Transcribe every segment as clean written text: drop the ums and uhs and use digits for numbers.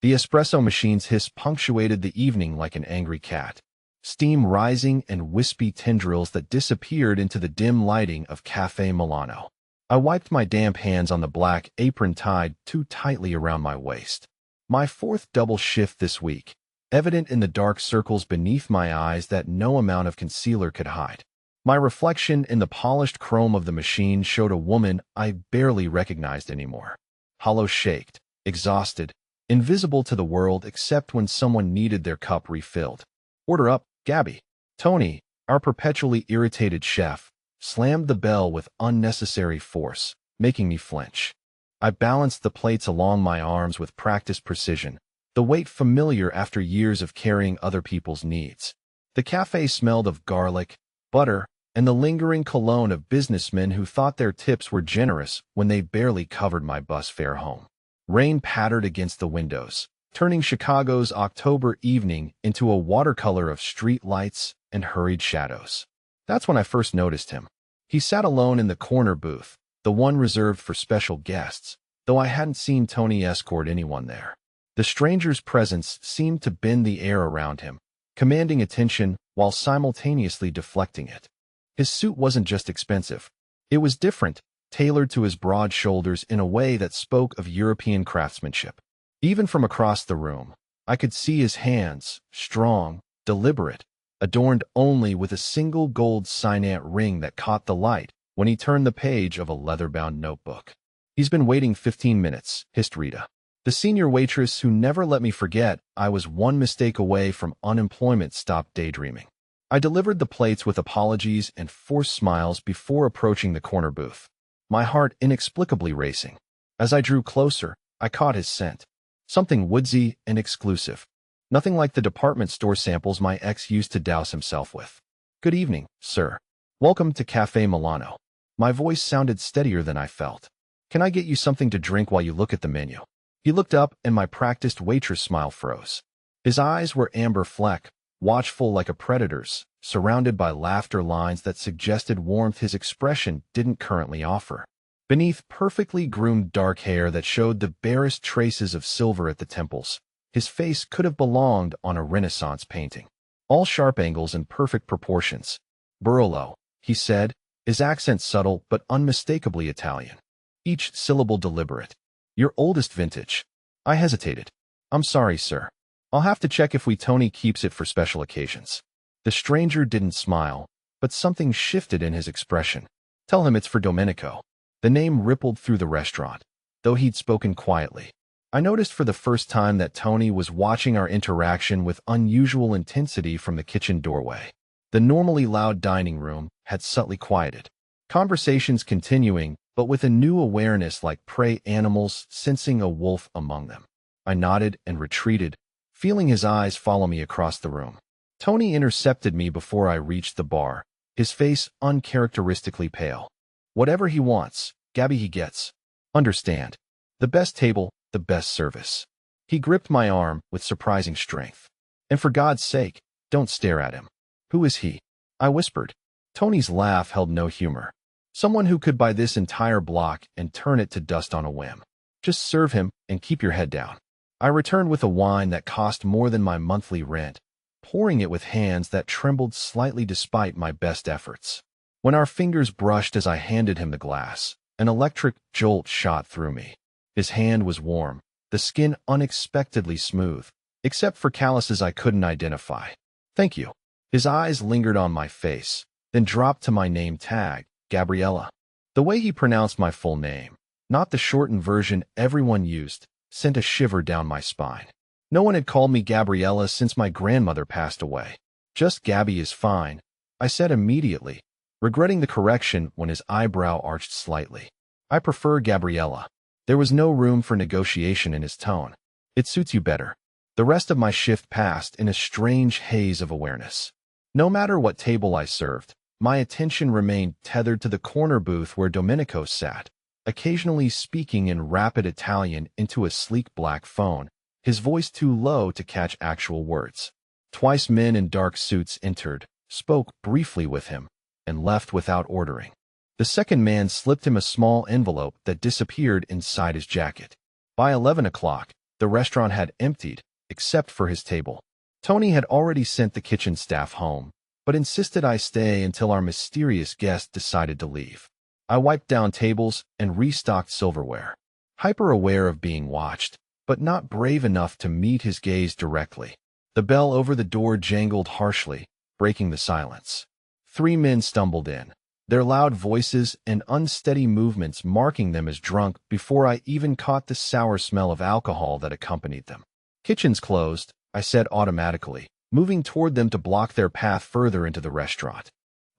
The espresso machine's hiss punctuated the evening like an angry cat, steam rising and wispy tendrils that disappeared into the dim lighting of Cafe Milano. I wiped my damp hands on the black apron tied too tightly around my waist. My fourth double shift this week, evident in the dark circles beneath my eyes that no amount of concealer could hide. My reflection in the polished chrome of the machine showed a woman I barely recognized anymore. Hollow-shaped, exhausted, invisible to the world except when someone needed their cup refilled. "Order up, Gabby." Tony, our perpetually irritated chef, slammed the bell with unnecessary force, making me flinch. I balanced the plates along my arms with practiced precision, the weight familiar after years of carrying other people's needs. The cafe smelled of garlic, butter, and the lingering cologne of businessmen who thought their tips were generous when they barely covered my bus fare home. Rain pattered against the windows, turning Chicago's October evening into a watercolor of street lights and hurried shadows. That's when I first noticed him. He sat alone in the corner booth, the one reserved for special guests, though I hadn't seen Tony escort anyone there. The stranger's presence seemed to bend the air around him, commanding attention while simultaneously deflecting it. His suit wasn't just expensive. It was different, tailored to his broad shoulders in a way that spoke of European craftsmanship. Even from across the room, I could see his hands, strong, deliberate, adorned only with a single gold signet ring that caught the light when he turned the page of a leather-bound notebook. "He's been waiting 15 minutes, hissed Rita, the senior waitress who never let me forget I was one mistake away from unemployment. Stopped daydreaming. I delivered the plates with apologies and forced smiles before approaching the corner booth, my heart inexplicably racing. As I drew closer, I caught his scent. Something woodsy and exclusive. Nothing like the department store samples my ex used to douse himself with. "Good evening, sir. Welcome to Cafe Milano." My voice sounded steadier than I felt. "Can I get you something to drink while you look at the menu?" He looked up and my practiced waitress smile froze. His eyes were amber fleck, watchful like a predator's, surrounded by laughter lines that suggested warmth his expression didn't currently offer. Beneath perfectly groomed dark hair that showed the barest traces of silver at the temples, his face could have belonged on a Renaissance painting. All sharp angles and perfect proportions. "Barolo," he said, his accent subtle but unmistakably Italian. Each syllable deliberate. "Your oldest vintage." I hesitated. "I'm sorry, sir. I'll have to check if Tony keeps it for special occasions." The stranger didn't smile, but something shifted in his expression. "Tell him it's for Domenico." The name rippled through the restaurant, though he'd spoken quietly. I noticed for the first time that Tony was watching our interaction with unusual intensity from the kitchen doorway. The normally loud dining room had subtly quieted. Conversations continuing, but with a new awareness like prey animals sensing a wolf among them. I nodded and retreated, feeling his eyes follow me across the room. Tony intercepted me before I reached the bar, his face uncharacteristically pale. "Whatever he wants, Gabby, he gets. Understand. The best table, the best service." He gripped my arm with surprising strength. "And for God's sake, don't stare at him." "Who is he?" I whispered. Tony's laugh held no humor. "Someone who could buy this entire block and turn it to dust on a whim. Just serve him and keep your head down." I returned with a wine that cost more than my monthly rent, pouring it with hands that trembled slightly despite my best efforts. When our fingers brushed as I handed him the glass, an electric jolt shot through me. His hand was warm, the skin unexpectedly smooth, except for calluses I couldn't identify. "Thank you." His eyes lingered on my face, then dropped to my name tag, Gabriella. The way he pronounced my full name, not the shortened version everyone used, sent a shiver down my spine. No one had called me Gabriella since my grandmother passed away. "Just Gabby is fine," I said immediately, regretting the correction when his eyebrow arched slightly. "I prefer Gabriella." There was no room for negotiation in his tone. "It suits you better." The rest of my shift passed in a strange haze of awareness. No matter what table I served, my attention remained tethered to the corner booth where Domenico sat, occasionally speaking in rapid Italian into a sleek black phone, his voice too low to catch actual words. Twice men in dark suits entered, spoke briefly with him, and left without ordering. The second man slipped him a small envelope that disappeared inside his jacket. By 11 o'clock, The restaurant had emptied, except for his table. Tony had already sent the kitchen staff home, but insisted I stay until our mysterious guest decided to leave. I wiped down tables and restocked silverware, hyper-aware of being watched, but not brave enough to meet his gaze directly. The bell over the door jangled harshly, breaking the silence. 3 men stumbled in, their loud voices and unsteady movements marking them as drunk before I even caught the sour smell of alcohol that accompanied them. "Kitchen's closed," I said automatically, moving toward them to block their path further into the restaurant.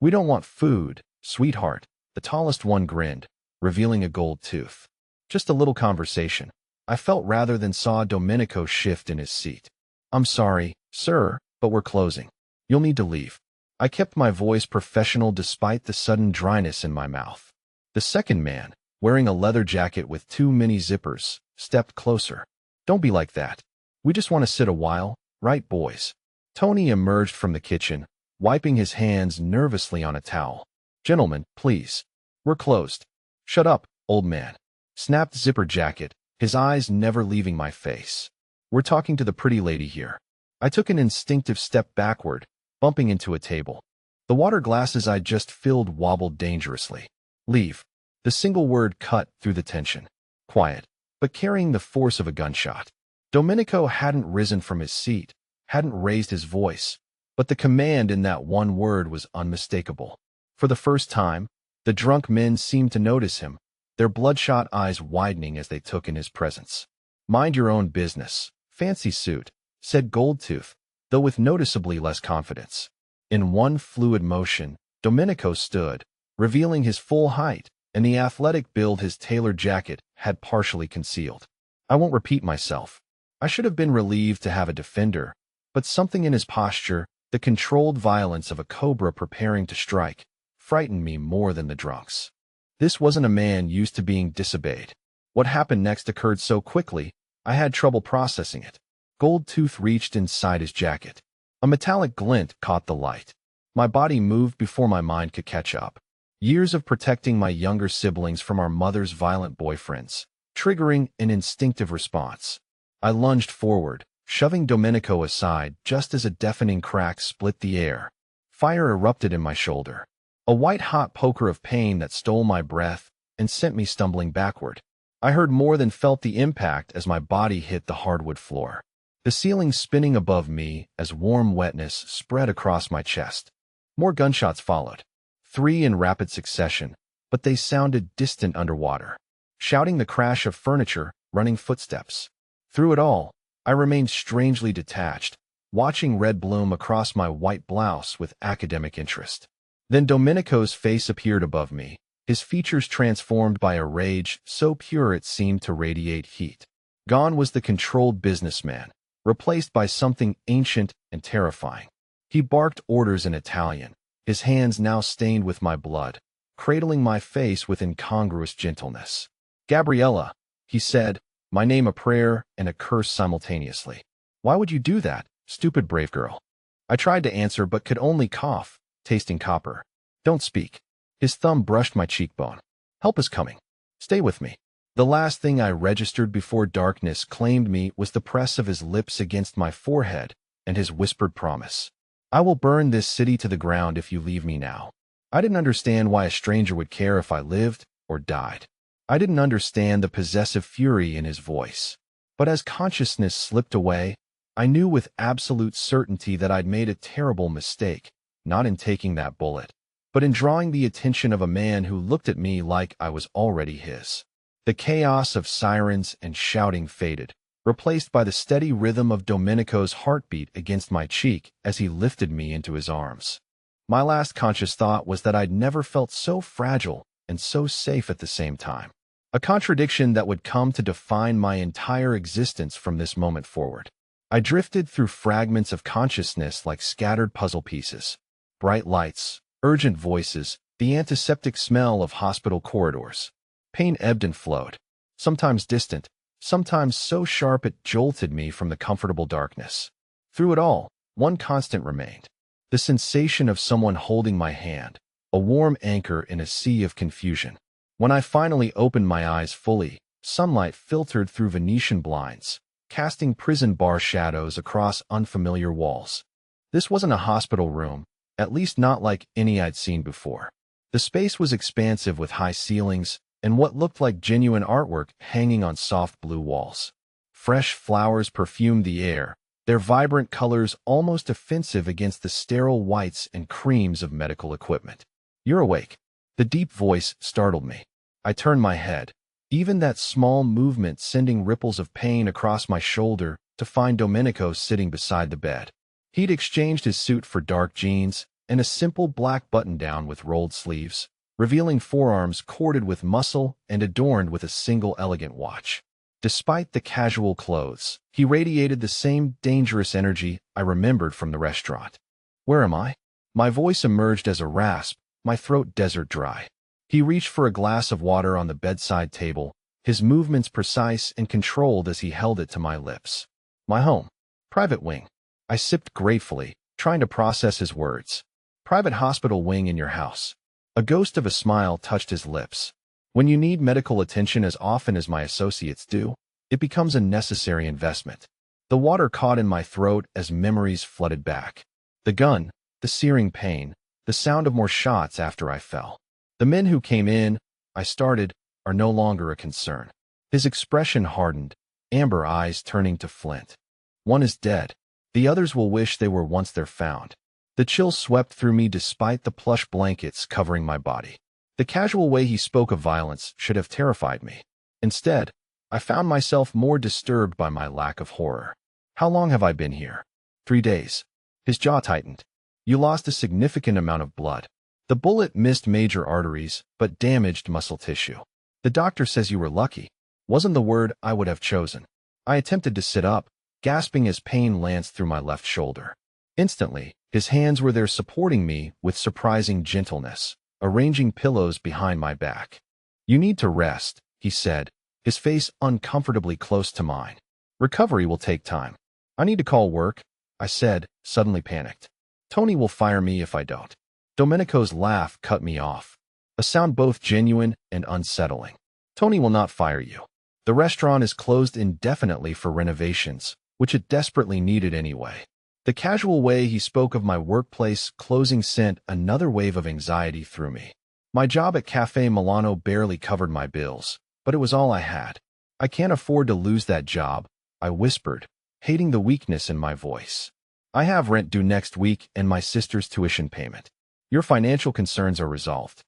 "We don't want food, sweetheart," the tallest one grinned, revealing a gold tooth. "Just a little conversation." I felt rather than saw Domenico shift in his seat. "I'm sorry, sir, but we're closing. You'll need to leave." I kept my voice professional despite the sudden dryness in my mouth. The second man, wearing a leather jacket with 2 mini zippers, stepped closer. "Don't be like that. We just want to sit a while, right, boys?" Tony emerged from the kitchen, wiping his hands nervously on a towel. "Gentlemen, please. We're closed." "Shut up, old man," snapped Zipper Jacket, his eyes never leaving my face. "We're talking to the pretty lady here." I took an instinctive step backward, bumping into a table. The water glasses I'd just filled wobbled dangerously. "Leave." The single word cut through the tension. Quiet, but carrying the force of a gunshot. Domenico hadn't risen from his seat, hadn't raised his voice, but the command in that one word was unmistakable. For the first time, the drunk men seemed to notice him, their bloodshot eyes widening as they took in his presence. "Mind your own business, fancy suit," said Goldtooth, though with noticeably less confidence. In one fluid motion, Domenico stood, revealing his full height and the athletic build his tailored jacket had partially concealed. I won't repeat myself. I should have been relieved to have a defender, but something in his posture, the controlled violence of a cobra preparing to strike, frightened me more than the drunks. This wasn't a man used to being disobeyed. What happened next occurred so quickly, I had trouble processing it. Goldtooth reached inside his jacket. A metallic glint caught the light. My body moved before my mind could catch up. Years of protecting my younger siblings from our mother's violent boyfriends, triggering an instinctive response. I lunged forward, shoving Domenico aside just as a deafening crack split the air. Fire erupted in my shoulder. A white-hot poker of pain that stole my breath and sent me stumbling backward. I heard more than felt the impact as my body hit the hardwood floor. The ceiling spinning above me as warm wetness spread across my chest. More gunshots followed. 3 in rapid succession, but they sounded distant underwater. Shouting the crash of furniture, running footsteps. Through it all, I remained strangely detached, watching red bloom across my white blouse with academic interest. Then Domenico's face appeared above me, his features transformed by a rage so pure it seemed to radiate heat. Gone was the controlled businessman, replaced by something ancient and terrifying. He barked orders in Italian, his hands now stained with my blood, cradling my face with incongruous gentleness. "Gabriella," he said, my name a prayer and a curse simultaneously. "Why would you do that, stupid brave girl?" I tried to answer but could only cough, tasting copper. "Don't speak." His thumb brushed my cheekbone. "Help is coming. Stay with me." The last thing I registered before darkness claimed me was the press of his lips against my forehead and his whispered promise. "I will burn this city to the ground if you leave me now." I didn't understand why a stranger would care if I lived or died. I didn't understand the possessive fury in his voice. But as consciousness slipped away, I knew with absolute certainty that I'd made a terrible mistake, not in taking that bullet, but in drawing the attention of a man who looked at me like I was already his. The chaos of sirens and shouting faded, replaced by the steady rhythm of Domenico's heartbeat against my cheek as he lifted me into his arms. My last conscious thought was that I'd never felt so fragile and so safe at the same time. A contradiction that would come to define my entire existence from this moment forward. I drifted through fragments of consciousness like scattered puzzle pieces. Bright lights, urgent voices, the antiseptic smell of hospital corridors. Pain ebbed and flowed, sometimes distant, sometimes so sharp it jolted me from the comfortable darkness. Through it all, one constant remained. The sensation of someone holding my hand, a warm anchor in a sea of confusion. When I finally opened my eyes fully, sunlight filtered through Venetian blinds, casting prison bar shadows across unfamiliar walls. This wasn't a hospital room, at least not like any I'd seen before. The space was expansive with high ceilings and what looked like genuine artwork hanging on soft blue walls. Fresh flowers perfumed the air, their vibrant colors almost offensive against the sterile whites and creams of medical equipment. "You're awake." The deep voice startled me. I turned my head, even that small movement sending ripples of pain across my shoulder, to find Domenico sitting beside the bed. He'd exchanged his suit for dark jeans and a simple black button-down with rolled sleeves, revealing forearms corded with muscle and adorned with a single elegant watch. Despite the casual clothes, he radiated the same dangerous energy I remembered from the restaurant. "Where am I?" My voice emerged as a rasp, my throat desert dry. He reached for a glass of water on the bedside table, his movements precise and controlled as he held it to my lips. "My home. Private wing." I sipped gratefully, trying to process his words. "Private hospital wing in your house." A ghost of a smile touched his lips. "When you need medical attention as often as my associates do, it becomes a necessary investment." The water caught in my throat as memories flooded back. The gun, the searing pain, the sound of more shots after I fell. "The men who came in," I started, "are no longer a concern." His expression hardened, amber eyes turning to flint. "One is dead. The others will wish they were once they're found." The chill swept through me despite the plush blankets covering my body. The casual way he spoke of violence should have terrified me. Instead, I found myself more disturbed by my lack of horror. "How long have I been here?" 3 days. His jaw tightened. "You lost a significant amount of blood. The bullet missed major arteries, but damaged muscle tissue. The doctor says you were lucky." Wasn't the word I would have chosen. I attempted to sit up, gasping as pain lanced through my left shoulder. Instantly, his hands were there supporting me with surprising gentleness, arranging pillows behind my back. "You need to rest," he said, his face uncomfortably close to mine. "Recovery will take time." "I need to call work," I said, suddenly panicked. "Tony will fire me if I don't." Domenico's laugh cut me off, a sound both genuine and unsettling. "Tony will not fire you. The restaurant is closed indefinitely for renovations, which it desperately needed anyway." The casual way he spoke of my workplace closing sent another wave of anxiety through me. My job at Cafe Milano barely covered my bills, but it was all I had. "I can't afford to lose that job," I whispered, hating the weakness in my voice. "I have rent due next week and my sister's tuition payment. Your financial concerns are resolved."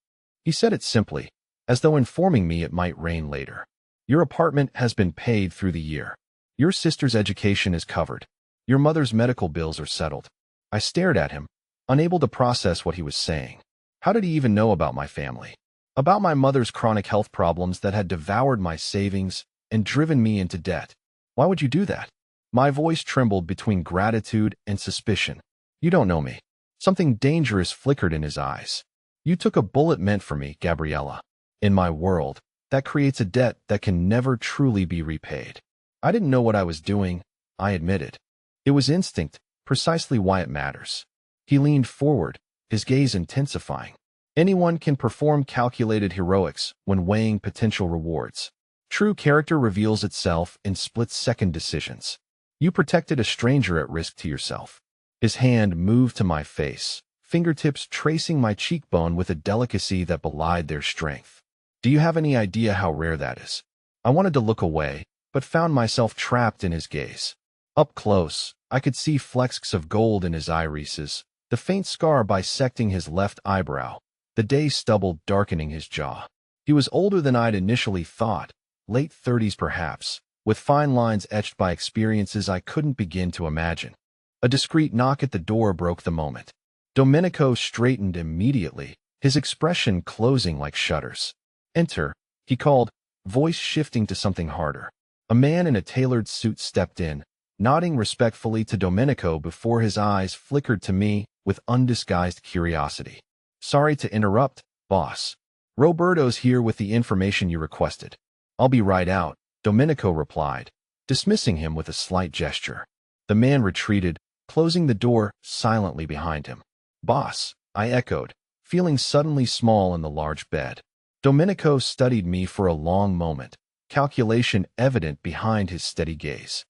He said it simply, as though informing me it might rain later. "Your apartment has been paid through the year. Your sister's education is covered. Your mother's medical bills are settled." I stared at him, unable to process what he was saying. How did he even know about my family? About my mother's chronic health problems that had devoured my savings and driven me into debt? "Why would you do that?" My voice trembled between gratitude and suspicion. "You don't know me." Something dangerous flickered in his eyes. "You took a bullet meant for me, Gabriella. In my world, that creates a debt that can never truly be repaid." I didn't know what I was doing, I admitted. It was instinct, precisely why it matters. He leaned forward, his gaze intensifying. "Anyone can perform calculated heroics when weighing potential rewards. True character reveals itself in split-second decisions. You protected a stranger at risk to yourself." His hand moved to my face, fingertips tracing my cheekbone with a delicacy that belied their strength. "Do you have any idea how rare that is?" I wanted to look away, but found myself trapped in his gaze. Up close, I could see flecks of gold in his irises, the faint scar bisecting his left eyebrow, the day stubble darkening his jaw. He was older than I'd initially thought, late 30s perhaps, with fine lines etched by experiences I couldn't begin to imagine. A discreet knock at the door broke the moment. Domenico straightened immediately, his expression closing like shutters. "Enter," he called, voice shifting to something harder. A man in a tailored suit stepped in, nodding respectfully to Domenico before his eyes flickered to me with undisguised curiosity. "Sorry to interrupt, boss. Roberto's here with the information you requested." "I'll be right out," Domenico replied, dismissing him with a slight gesture. The man retreated, closing the door silently behind him. "Boss," I echoed, feeling suddenly small in the large bed. Domenico studied me for a long moment, calculation evident behind his steady gaze.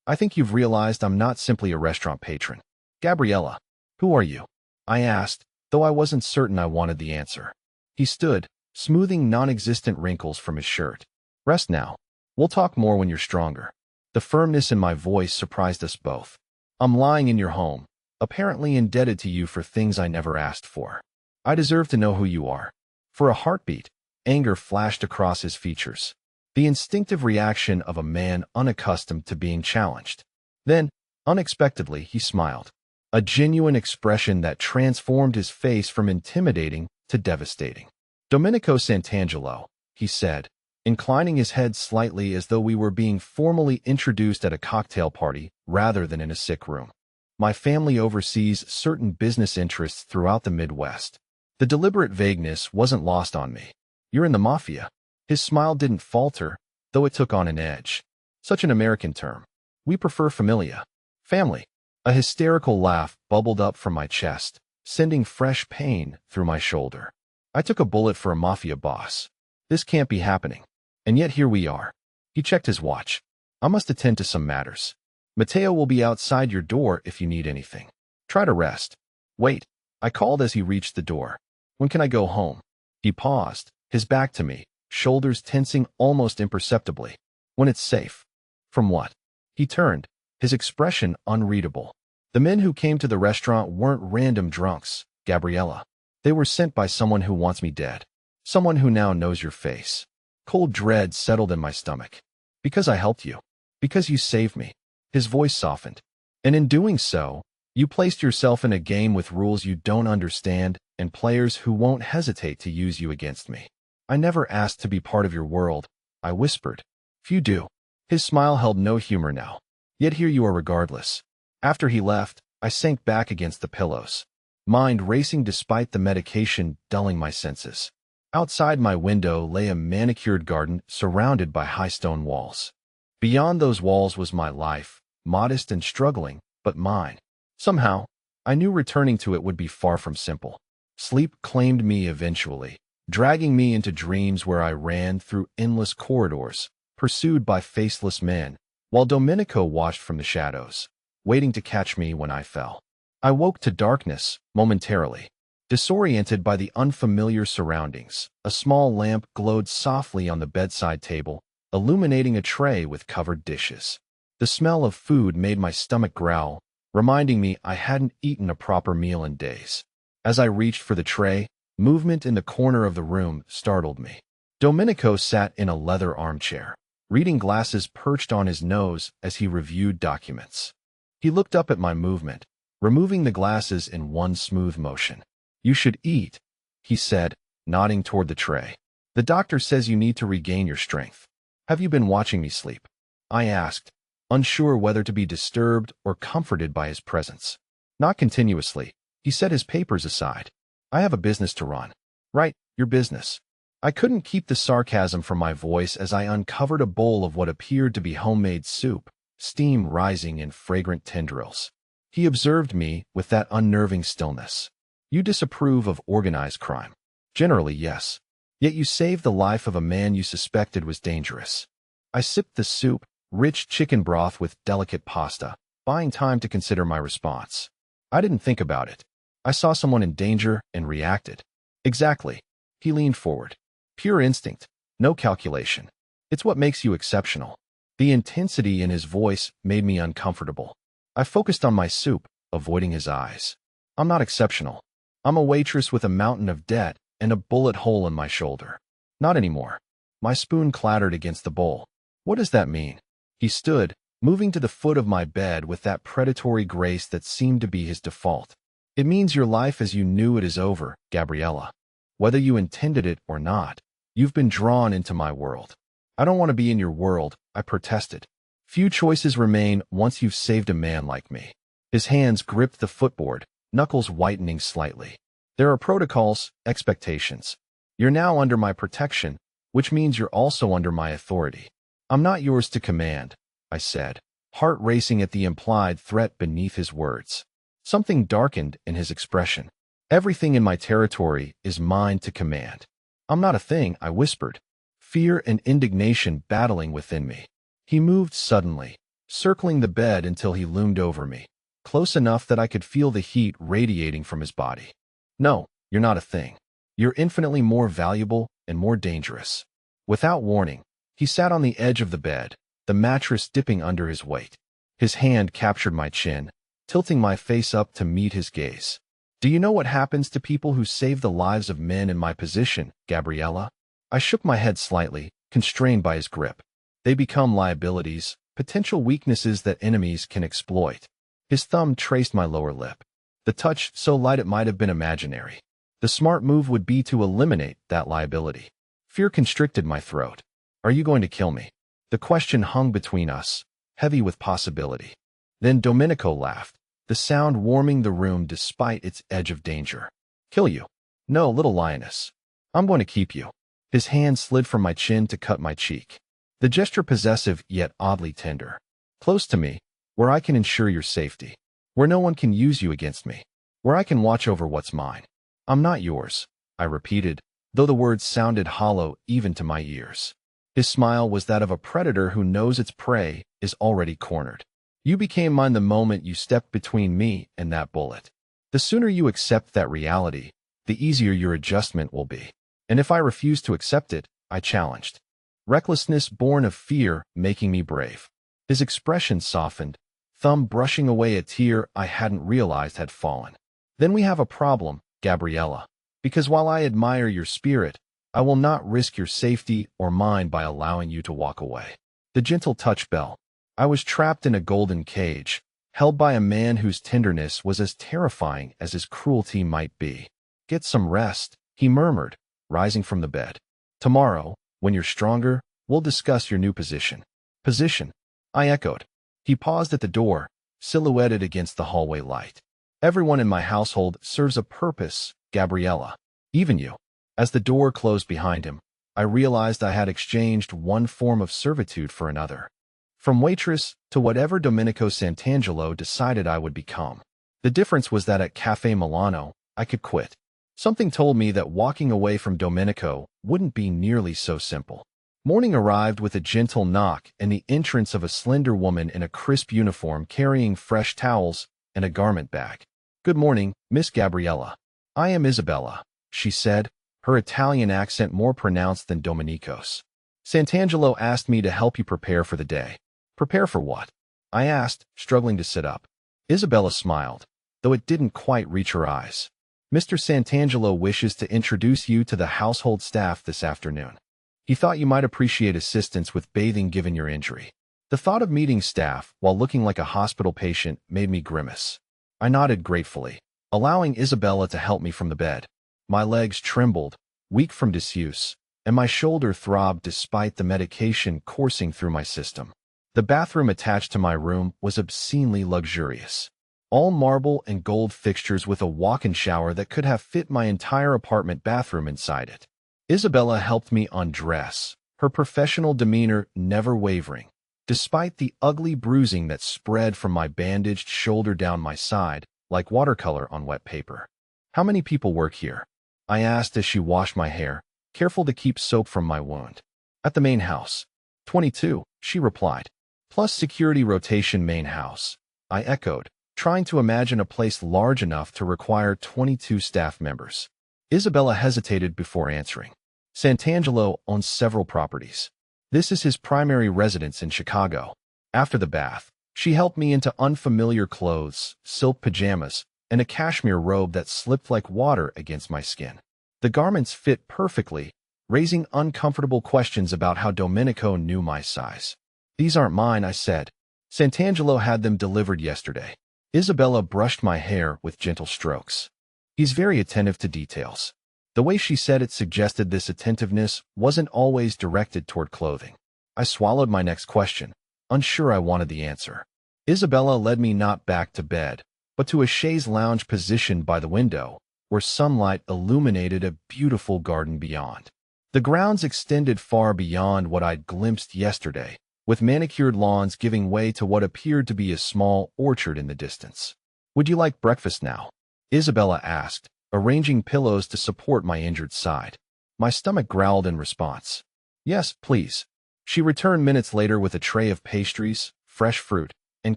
I think you've realized I'm not simply a restaurant patron. Gabriella, who are you? I asked, though I wasn't certain I wanted the answer. He stood, smoothing non-existent wrinkles from his shirt. Rest now. We'll talk more when you're stronger. The firmness in my voice surprised us both. I'm lying in your home, apparently indebted to you for things I never asked for. I deserve to know who you are. For a heartbeat, anger flashed across his features. The instinctive reaction of a man unaccustomed to being challenged. Then, unexpectedly, he smiled. A genuine expression that transformed his face from intimidating to devastating. Domenico Santangelo, he said, inclining his head slightly as though we were being formally introduced at a cocktail party rather than in a sick room. My family oversees certain business interests throughout the Midwest. The deliberate vagueness wasn't lost on me. You're in the mafia. His smile didn't falter, though it took on an edge. Such an American term. We prefer familia. Family. A hysterical laugh bubbled up from my chest, sending fresh pain through my shoulder. I took a bullet for a mafia boss. This can't be happening. And yet here we are. He checked his watch. I must attend to some matters. Matteo will be outside your door if you need anything. Try to rest. Wait, I called as he reached the door. When can I go home? He paused, his back to me, shoulders tensing almost imperceptibly. When it's safe. From what? He turned, his expression unreadable. The men who came to the restaurant weren't random drunks, Gabriella. They were sent by someone who wants me dead. Someone who now knows your face. Cold dread settled in my stomach. Because I helped you. Because you saved me. His voice softened. And in doing so, you placed yourself in a game with rules you don't understand and players who won't hesitate to use you against me. I never asked to be part of your world, I whispered. Few do. His smile held no humor now. Yet here you are regardless. After he left, I sank back against the pillows, mind racing despite the medication dulling my senses. Outside my window lay a manicured garden surrounded by high stone walls. Beyond those walls was my life, modest and struggling, but mine. Somehow, I knew returning to it would be far from simple. Sleep claimed me eventually, dragging me into dreams where I ran through endless corridors, pursued by faceless men, while Domenico watched from the shadows, waiting to catch me when I fell. I woke to darkness, momentarily. Disoriented by the unfamiliar surroundings, a small lamp glowed softly on the bedside table, illuminating a tray with covered dishes. The smell of food made my stomach growl, reminding me I hadn't eaten a proper meal in days. As I reached for the tray, movement in the corner of the room startled me. Domenico sat in a leather armchair, reading glasses perched on his nose as he reviewed documents. He looked up at my movement, removing the glasses in one smooth motion. You should eat, he said, nodding toward the tray. The doctor says you need to regain your strength. Have you been watching me sleep? I asked, unsure whether to be disturbed or comforted by his presence. Not continuously. He set his papers aside. I have a business to run. Right, your business. I couldn't keep the sarcasm from my voice as I uncovered a bowl of what appeared to be homemade soup, steam rising in fragrant tendrils. He observed me with that unnerving stillness. You disapprove of organized crime. Generally, yes. Yet you saved the life of a man you suspected was dangerous. I sipped the soup, rich chicken broth with delicate pasta, buying time to consider my response. I didn't think about it. I saw someone in danger and reacted. Exactly. He leaned forward. Pure instinct, no calculation. It's what makes you exceptional. The intensity in his voice made me uncomfortable. I focused on my soup, avoiding his eyes. I'm not exceptional. I'm a waitress with a mountain of debt and a bullet hole in my shoulder. Not anymore. My spoon clattered against the bowl. What does that mean? He stood, moving to the foot of my bed with that predatory grace that seemed to be his default. It means your life as you knew it is over, Gabriella. Whether you intended it or not, you've been drawn into my world. I don't want to be in your world, I protested. Few choices remain once you've saved a man like me. His hands gripped the footboard, knuckles whitening slightly. There are protocols, expectations. You're now under my protection, which means you're also under my authority. I'm not yours to command, I said, heart racing at the implied threat beneath his words. Something darkened in his expression. Everything in my territory is mine to command. I'm not a thing, I whispered, fear and indignation battling within me. He moved suddenly, circling the bed until he loomed over me, close enough that I could feel the heat radiating from his body. No, you're not a thing. You're infinitely more valuable and more dangerous. Without warning, he sat on the edge of the bed, the mattress dipping under his weight. His hand captured my chin, tilting my face up to meet his gaze. Do you know what happens to people who save the lives of men in my position, Gabriella? I shook my head slightly, constrained by his grip. They become liabilities, potential weaknesses that enemies can exploit. His thumb traced my lower lip. The touch so light it might have been imaginary. The smart move would be to eliminate that liability. Fear constricted my throat. Are you going to kill me? The question hung between us, heavy with possibility. Then Domenico laughed, the sound warming the room despite its edge of danger. Kill you? No, little lioness. I'm going to keep you. His hand slid from my chin to cut my cheek. The gesture possessive yet oddly tender. Close to me, where I can ensure your safety. Where no one can use you against me. Where I can watch over what's mine. I'm not yours, I repeated, though the words sounded hollow even to my ears. His smile was that of a predator who knows its prey is already cornered. You became mine the moment you stepped between me and that bullet. The sooner you accept that reality, the easier your adjustment will be. And if I refuse to accept it, I challenged. Recklessness born of fear making me brave. His expression softened, thumb brushing away a tear I hadn't realized had fallen. Then we have a problem, Gabriella. Because while I admire your spirit, I will not risk your safety or mine by allowing you to walk away. The gentle touch bell. I was trapped in a golden cage, held by a man whose tenderness was as terrifying as his cruelty might be. Get some rest, he murmured, rising from the bed. Tomorrow, when you're stronger, we'll discuss your new position. Position? I echoed. He paused at the door, silhouetted against the hallway light. Everyone in my household serves a purpose, Gabriella. Even you. As the door closed behind him, I realized I had exchanged one form of servitude for another. From waitress to whatever Domenico Santangelo decided I would become. The difference was that at Cafe Milano, I could quit. Something told me that walking away from Domenico wouldn't be nearly so simple. Morning arrived with a gentle knock and the entrance of a slender woman in a crisp uniform carrying fresh towels and a garment bag. Good morning, Miss Gabriella. I am Isabella, she said, her Italian accent more pronounced than Domenico's. Santangelo asked me to help you prepare for the day. Prepare for what? I asked, struggling to sit up. Isabella smiled, though it didn't quite reach her eyes. Mr. Santangelo wishes to introduce you to the household staff this afternoon. He thought you might appreciate assistance with bathing given your injury. The thought of meeting staff while looking like a hospital patient made me grimace. I nodded gratefully, allowing Isabella to help me from the bed. My legs trembled, weak from disuse, and my shoulder throbbed despite the medication coursing through my system. The bathroom attached to my room was obscenely luxurious. All marble and gold fixtures with a walk-in shower that could have fit my entire apartment bathroom inside it. Isabella helped me undress, her professional demeanor never wavering, despite the ugly bruising that spread from my bandaged shoulder down my side, like watercolor on wet paper. How many people work here? I asked as she washed my hair, careful to keep soap from my wound. At the main house. 22, she replied. Plus security rotation main house. I echoed, trying to imagine a place large enough to require 22 staff members. Isabella hesitated before answering. Santangelo owns several properties. This is his primary residence in Chicago. After the bath, she helped me into unfamiliar clothes, silk pajamas, and a cashmere robe that slipped like water against my skin. The garments fit perfectly, raising uncomfortable questions about how Domenico knew my size. These aren't mine, I said. Santangelo had them delivered yesterday. Isabella brushed my hair with gentle strokes. He's very attentive to details. The way she said it suggested this attentiveness wasn't always directed toward clothing. I swallowed my next question, unsure I wanted the answer. Isabella led me not back to bed, but to a chaise lounge positioned by the window, where sunlight illuminated a beautiful garden beyond. The grounds extended far beyond what I'd glimpsed yesterday, with manicured lawns giving way to what appeared to be a small orchard in the distance. Would you like breakfast now? Isabella asked, arranging pillows to support my injured side. My stomach growled in response. Yes, please. She returned minutes later with a tray of pastries, fresh fruit, and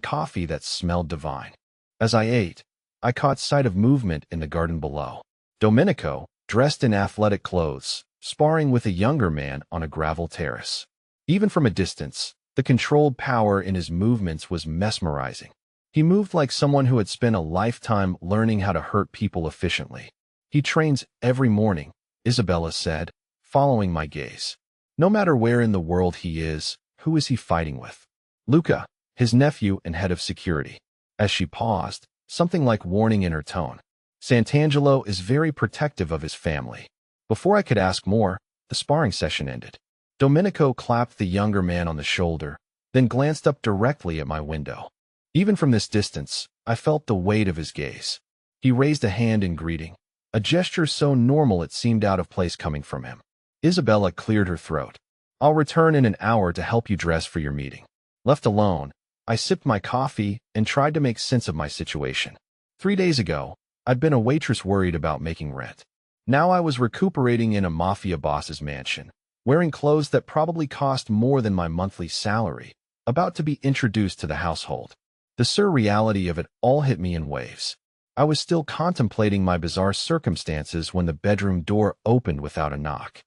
coffee that smelled divine. As I ate, I caught sight of movement in the garden below. Domenico, dressed in athletic clothes, sparring with a younger man on a gravel terrace. Even from a distance, the controlled power in his movements was mesmerizing. He moved like someone who had spent a lifetime learning how to hurt people efficiently. He trains every morning, Isabella said, following my gaze. No matter where in the world he is, who is he fighting with? Luca, his nephew and head of security. As she paused, something like warning in her tone. Sant'Angelo is very protective of his family. Before I could ask more, the sparring session ended. Domenico clapped the younger man on the shoulder, then glanced up directly at my window. Even from this distance, I felt the weight of his gaze. He raised a hand in greeting, a gesture so normal it seemed out of place coming from him. Isabella cleared her throat. I'll return in an hour to help you dress for your meeting. Left alone, I sipped my coffee and tried to make sense of my situation. 3 days ago, I'd been a waitress worried about making rent. Now I was recuperating in a mafia boss's mansion, wearing clothes that probably cost more than my monthly salary, about to be introduced to the household. The surreality of it all hit me in waves. I was still contemplating my bizarre circumstances when the bedroom door opened without a knock.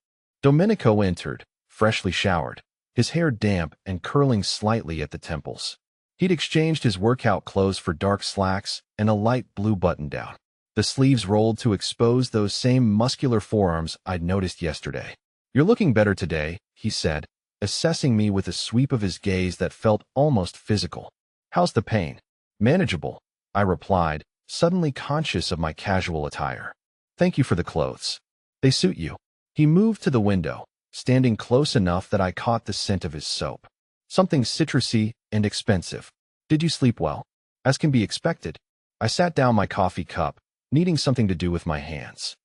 Domenico entered, freshly showered, his hair damp and curling slightly at the temples. He'd exchanged his workout clothes for dark slacks and a light blue button-down. The sleeves rolled to expose those same muscular forearms I'd noticed yesterday. You're looking better today, he said, assessing me with a sweep of his gaze that felt almost physical. How's the pain? Manageable, I replied, suddenly conscious of my casual attire. Thank you for the clothes. They suit you. He moved to the window, standing close enough that I caught the scent of his soap. Something citrusy and expensive. Did you sleep well? As can be expected. I sat down my coffee cup, needing something to do with my hands.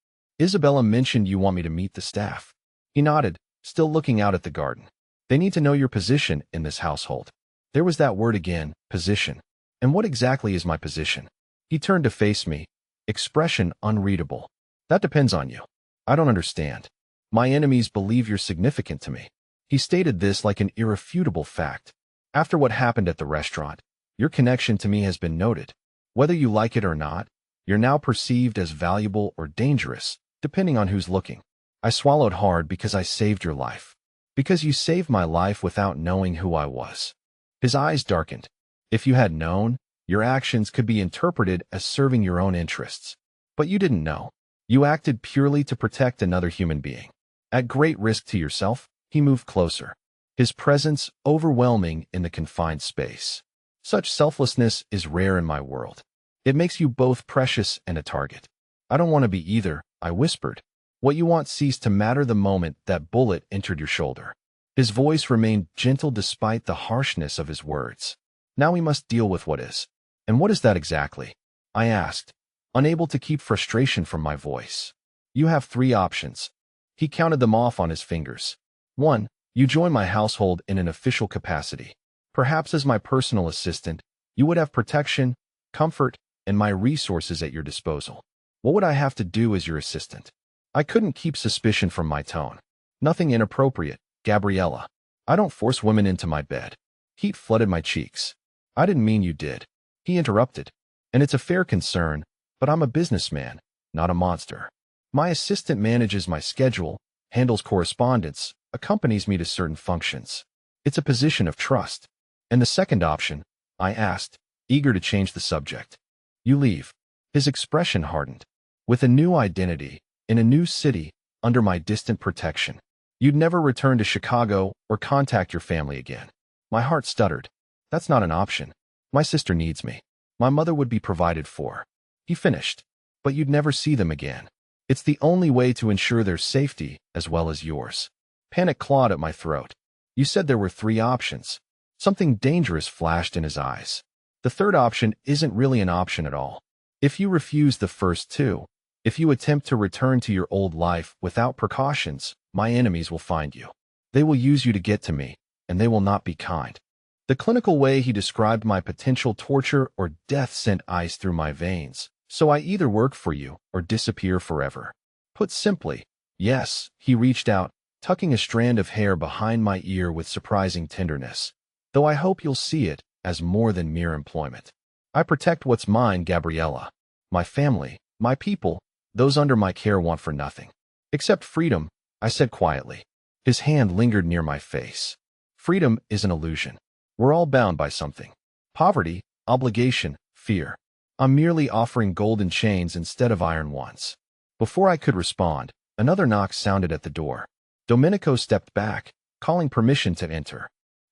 Isabella mentioned you want me to meet the staff. He nodded, still looking out at the garden. They need to know your position in this household. There was that word again, position. And what exactly is my position? He turned to face me, expression unreadable. That depends on you. I don't understand. My enemies believe you're significant to me. He stated this like an irrefutable fact. After what happened at the restaurant, your connection to me has been noted. Whether you like it or not, you're now perceived as valuable or dangerous, depending on who's looking. I swallowed hard because I saved your life. Because you saved my life without knowing who I was. His eyes darkened. If you had known, your actions could be interpreted as serving your own interests. But you didn't know. You acted purely to protect another human being. At great risk to yourself, he moved closer, his presence overwhelming in the confined space. Such selflessness is rare in my world. It makes you both precious and a target. I don't want to be either, I whispered. What you want ceased to matter the moment that bullet entered your shoulder. His voice remained gentle despite the harshness of his words. Now we must deal with what is. And what is that exactly? I asked, unable to keep frustration from my voice. You have 3 options. He counted them off on his fingers. 1. You join my household in an official capacity. Perhaps as my personal assistant, you would have protection, comfort, and my resources at your disposal. What would I have to do as your assistant? I couldn't keep suspicion from my tone. Nothing inappropriate, Gabriella. I don't force women into my bed. Heat flooded my cheeks. I didn't mean you did. He interrupted. And it's a fair concern, but I'm a businessman, not a monster. My assistant manages my schedule, handles correspondence, accompanies me to certain functions. It's a position of trust. And the second option, I asked, eager to change the subject. You leave. His expression hardened. With a new identity, in a new city, under my distant protection. You'd never return to Chicago or contact your family again. My heart stuttered. That's not an option. My sister needs me. My mother would be provided for. He finished. But you'd never see them again. It's the only way to ensure their safety as well as yours. Panic clawed at my throat. You said there were 3 options. Something dangerous flashed in his eyes. The third option isn't really an option at all. If you refuse the first 2, if you attempt to return to your old life without precautions, my enemies will find you. They will use you to get to me, and they will not be kind. The clinical way he described my potential torture or death sent ice through my veins, so I either work for you or disappear forever. Put simply, yes, he reached out, tucking a strand of hair behind my ear with surprising tenderness. Though I hope you'll see it, as more than mere employment. I protect what's mine, Gabriella. My family, my people, those under my care want for nothing. Except freedom, I said quietly. His hand lingered near my face. Freedom is an illusion. We're all bound by something. Poverty, obligation, fear. I'm merely offering golden chains instead of iron ones. Before I could respond, another knock sounded at the door. Domenico stepped back, calling permission to enter.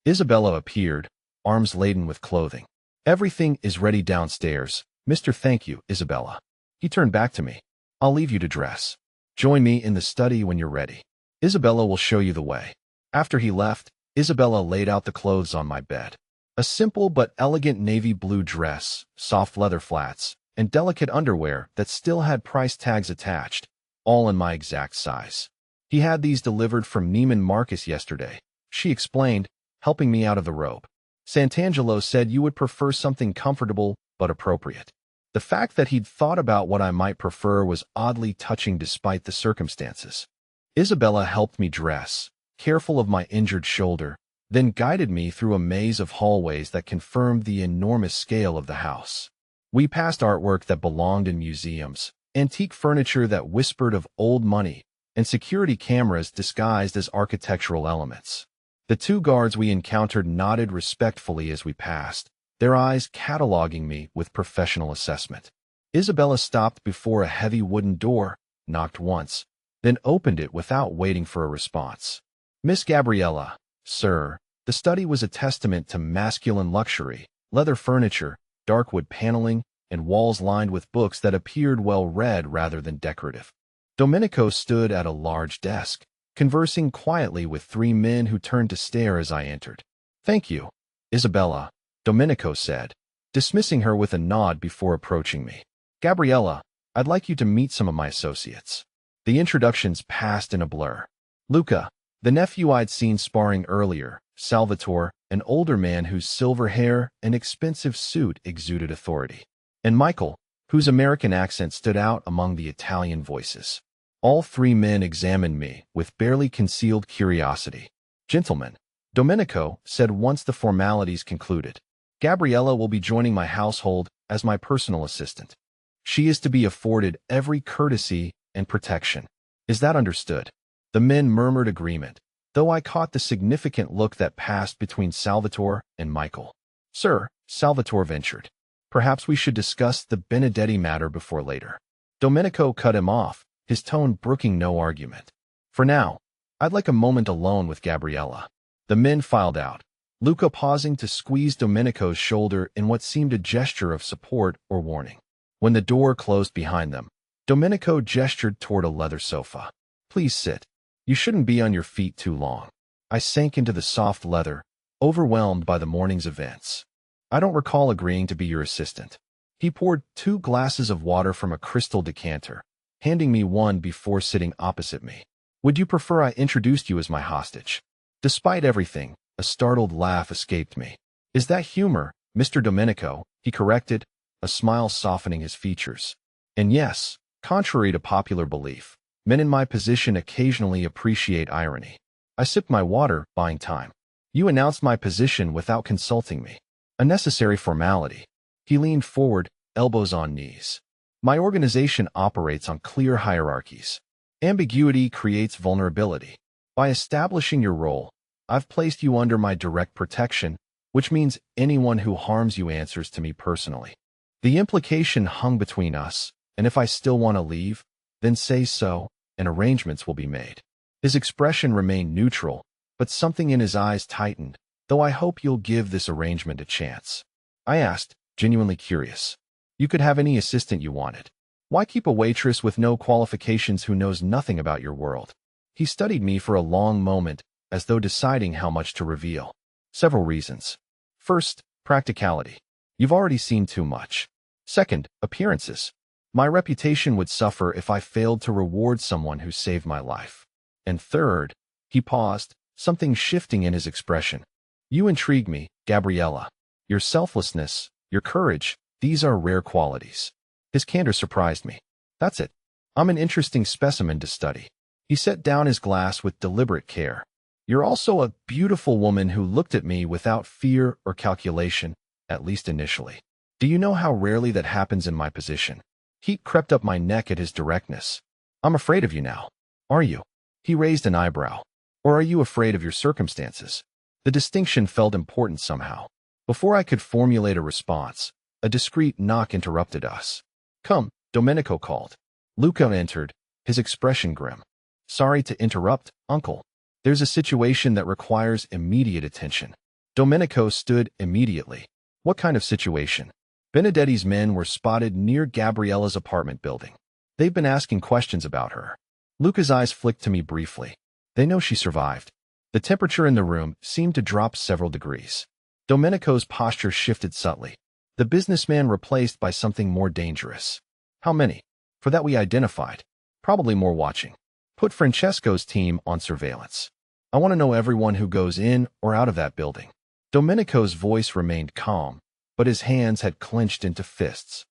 Isabella appeared, arms laden with clothing. Everything is ready downstairs, Mr. Thank you, Isabella. He turned back to me. I'll leave you to dress. Join me in the study when you're ready. Isabella will show you the way. After he left, Isabella laid out the clothes on my bed. A simple but elegant navy blue dress, soft leather flats, and delicate underwear that still had price tags attached, all in my exact size. He had these delivered from Neiman Marcus yesterday, she explained, helping me out of the robe. Sant'Angelo said you would prefer something comfortable but appropriate. The fact that he'd thought about what I might prefer was oddly touching despite the circumstances. Isabella helped me dress, careful of my injured shoulder, then guided me through a maze of hallways that confirmed the enormous scale of the house. We passed artwork that belonged in museums, antique furniture that whispered of old money, and security cameras disguised as architectural elements. The two guards we encountered nodded respectfully as we passed, their eyes cataloging me with professional assessment. Isabella stopped before a heavy wooden door, knocked once, then opened it without waiting for a response. Miss Gabriella, sir, the study was a testament to masculine luxury, leather furniture, dark wood paneling, and walls lined with books that appeared well-read rather than decorative. Domenico stood at a large desk, conversing quietly with three men who turned to stare as I entered. Thank you, Isabella, Domenico said, dismissing her with a nod before approaching me. Gabriella, I'd like you to meet some of my associates. The introductions passed in a blur. Luca, the nephew I'd seen sparring earlier, Salvatore, an older man whose silver hair and expensive suit exuded authority, and Michael, whose American accent stood out among the Italian voices. All three men examined me with barely concealed curiosity. Gentlemen, Domenico said once the formalities concluded, Gabriella will be joining my household as my personal assistant. She is to be afforded every courtesy and protection. Is that understood? The men murmured agreement, though I caught the significant look that passed between Salvatore and Michael. Sir, Salvatore ventured. Perhaps we should discuss the Benedetti matter before later. Domenico cut him off, his tone brooking no argument. For now, I'd like a moment alone with Gabriella. The men filed out, Luca pausing to squeeze Domenico's shoulder in what seemed a gesture of support or warning. When the door closed behind them, Domenico gestured toward a leather sofa. Please sit. You shouldn't be on your feet too long. I sank into the soft leather, overwhelmed by the morning's events. I don't recall agreeing to be your assistant. He poured 2 glasses of water from a crystal decanter, handing me one before sitting opposite me. Would you prefer I introduced you as my hostage? Despite everything, a startled laugh escaped me. Is that humor, Mr. Domenico? He corrected, a smile softening his features. And yes, contrary to popular belief, men in my position occasionally appreciate irony. I sipped my water, buying time. You announced my position without consulting me. A necessary formality. He leaned forward, elbows on knees. My organization operates on clear hierarchies. Ambiguity creates vulnerability. By establishing your role, I've placed you under my direct protection, which means anyone who harms you answers to me personally. The implication hung between us, and if I still want to leave, then say so, and arrangements will be made. His expression remained neutral, but something in his eyes tightened, though I hope you'll give this arrangement a chance. I asked, genuinely curious. You could have any assistant you wanted. Why keep a waitress with no qualifications who knows nothing about your world? He studied me for a long moment, as though deciding how much to reveal. Several reasons. First, practicality. You've already seen too much. Second, appearances. My reputation would suffer if I failed to reward someone who saved my life. And third, he paused, something shifting in his expression. You intrigue me, Gabriella. Your selflessness, your courage, these are rare qualities. His candor surprised me. That's it. I'm an interesting specimen to study. He set down his glass with deliberate care. You're also a beautiful woman who looked at me without fear or calculation, at least initially. Do you know how rarely that happens in my position? Heat crept up my neck at his directness. I'm afraid of you now. Are you? He raised an eyebrow. Or are you afraid of your circumstances? The distinction felt important somehow. Before I could formulate a response, a discreet knock interrupted us. Come, Domenico called. Luca entered, his expression grim. Sorry to interrupt, uncle. There's a situation that requires immediate attention. Domenico stood immediately. What kind of situation? Benedetti's men were spotted near Gabriella's apartment building. They've been asking questions about her. Luca's eyes flicked to me briefly. They know she survived. The temperature in the room seemed to drop several degrees. Domenico's posture shifted subtly. The businessman replaced by something more dangerous. How many? For that we identified. Probably more watching. Put Francesco's team on surveillance. I want to know everyone who goes in or out of that building. Domenico's voice remained calm, but his hands had clenched into fists.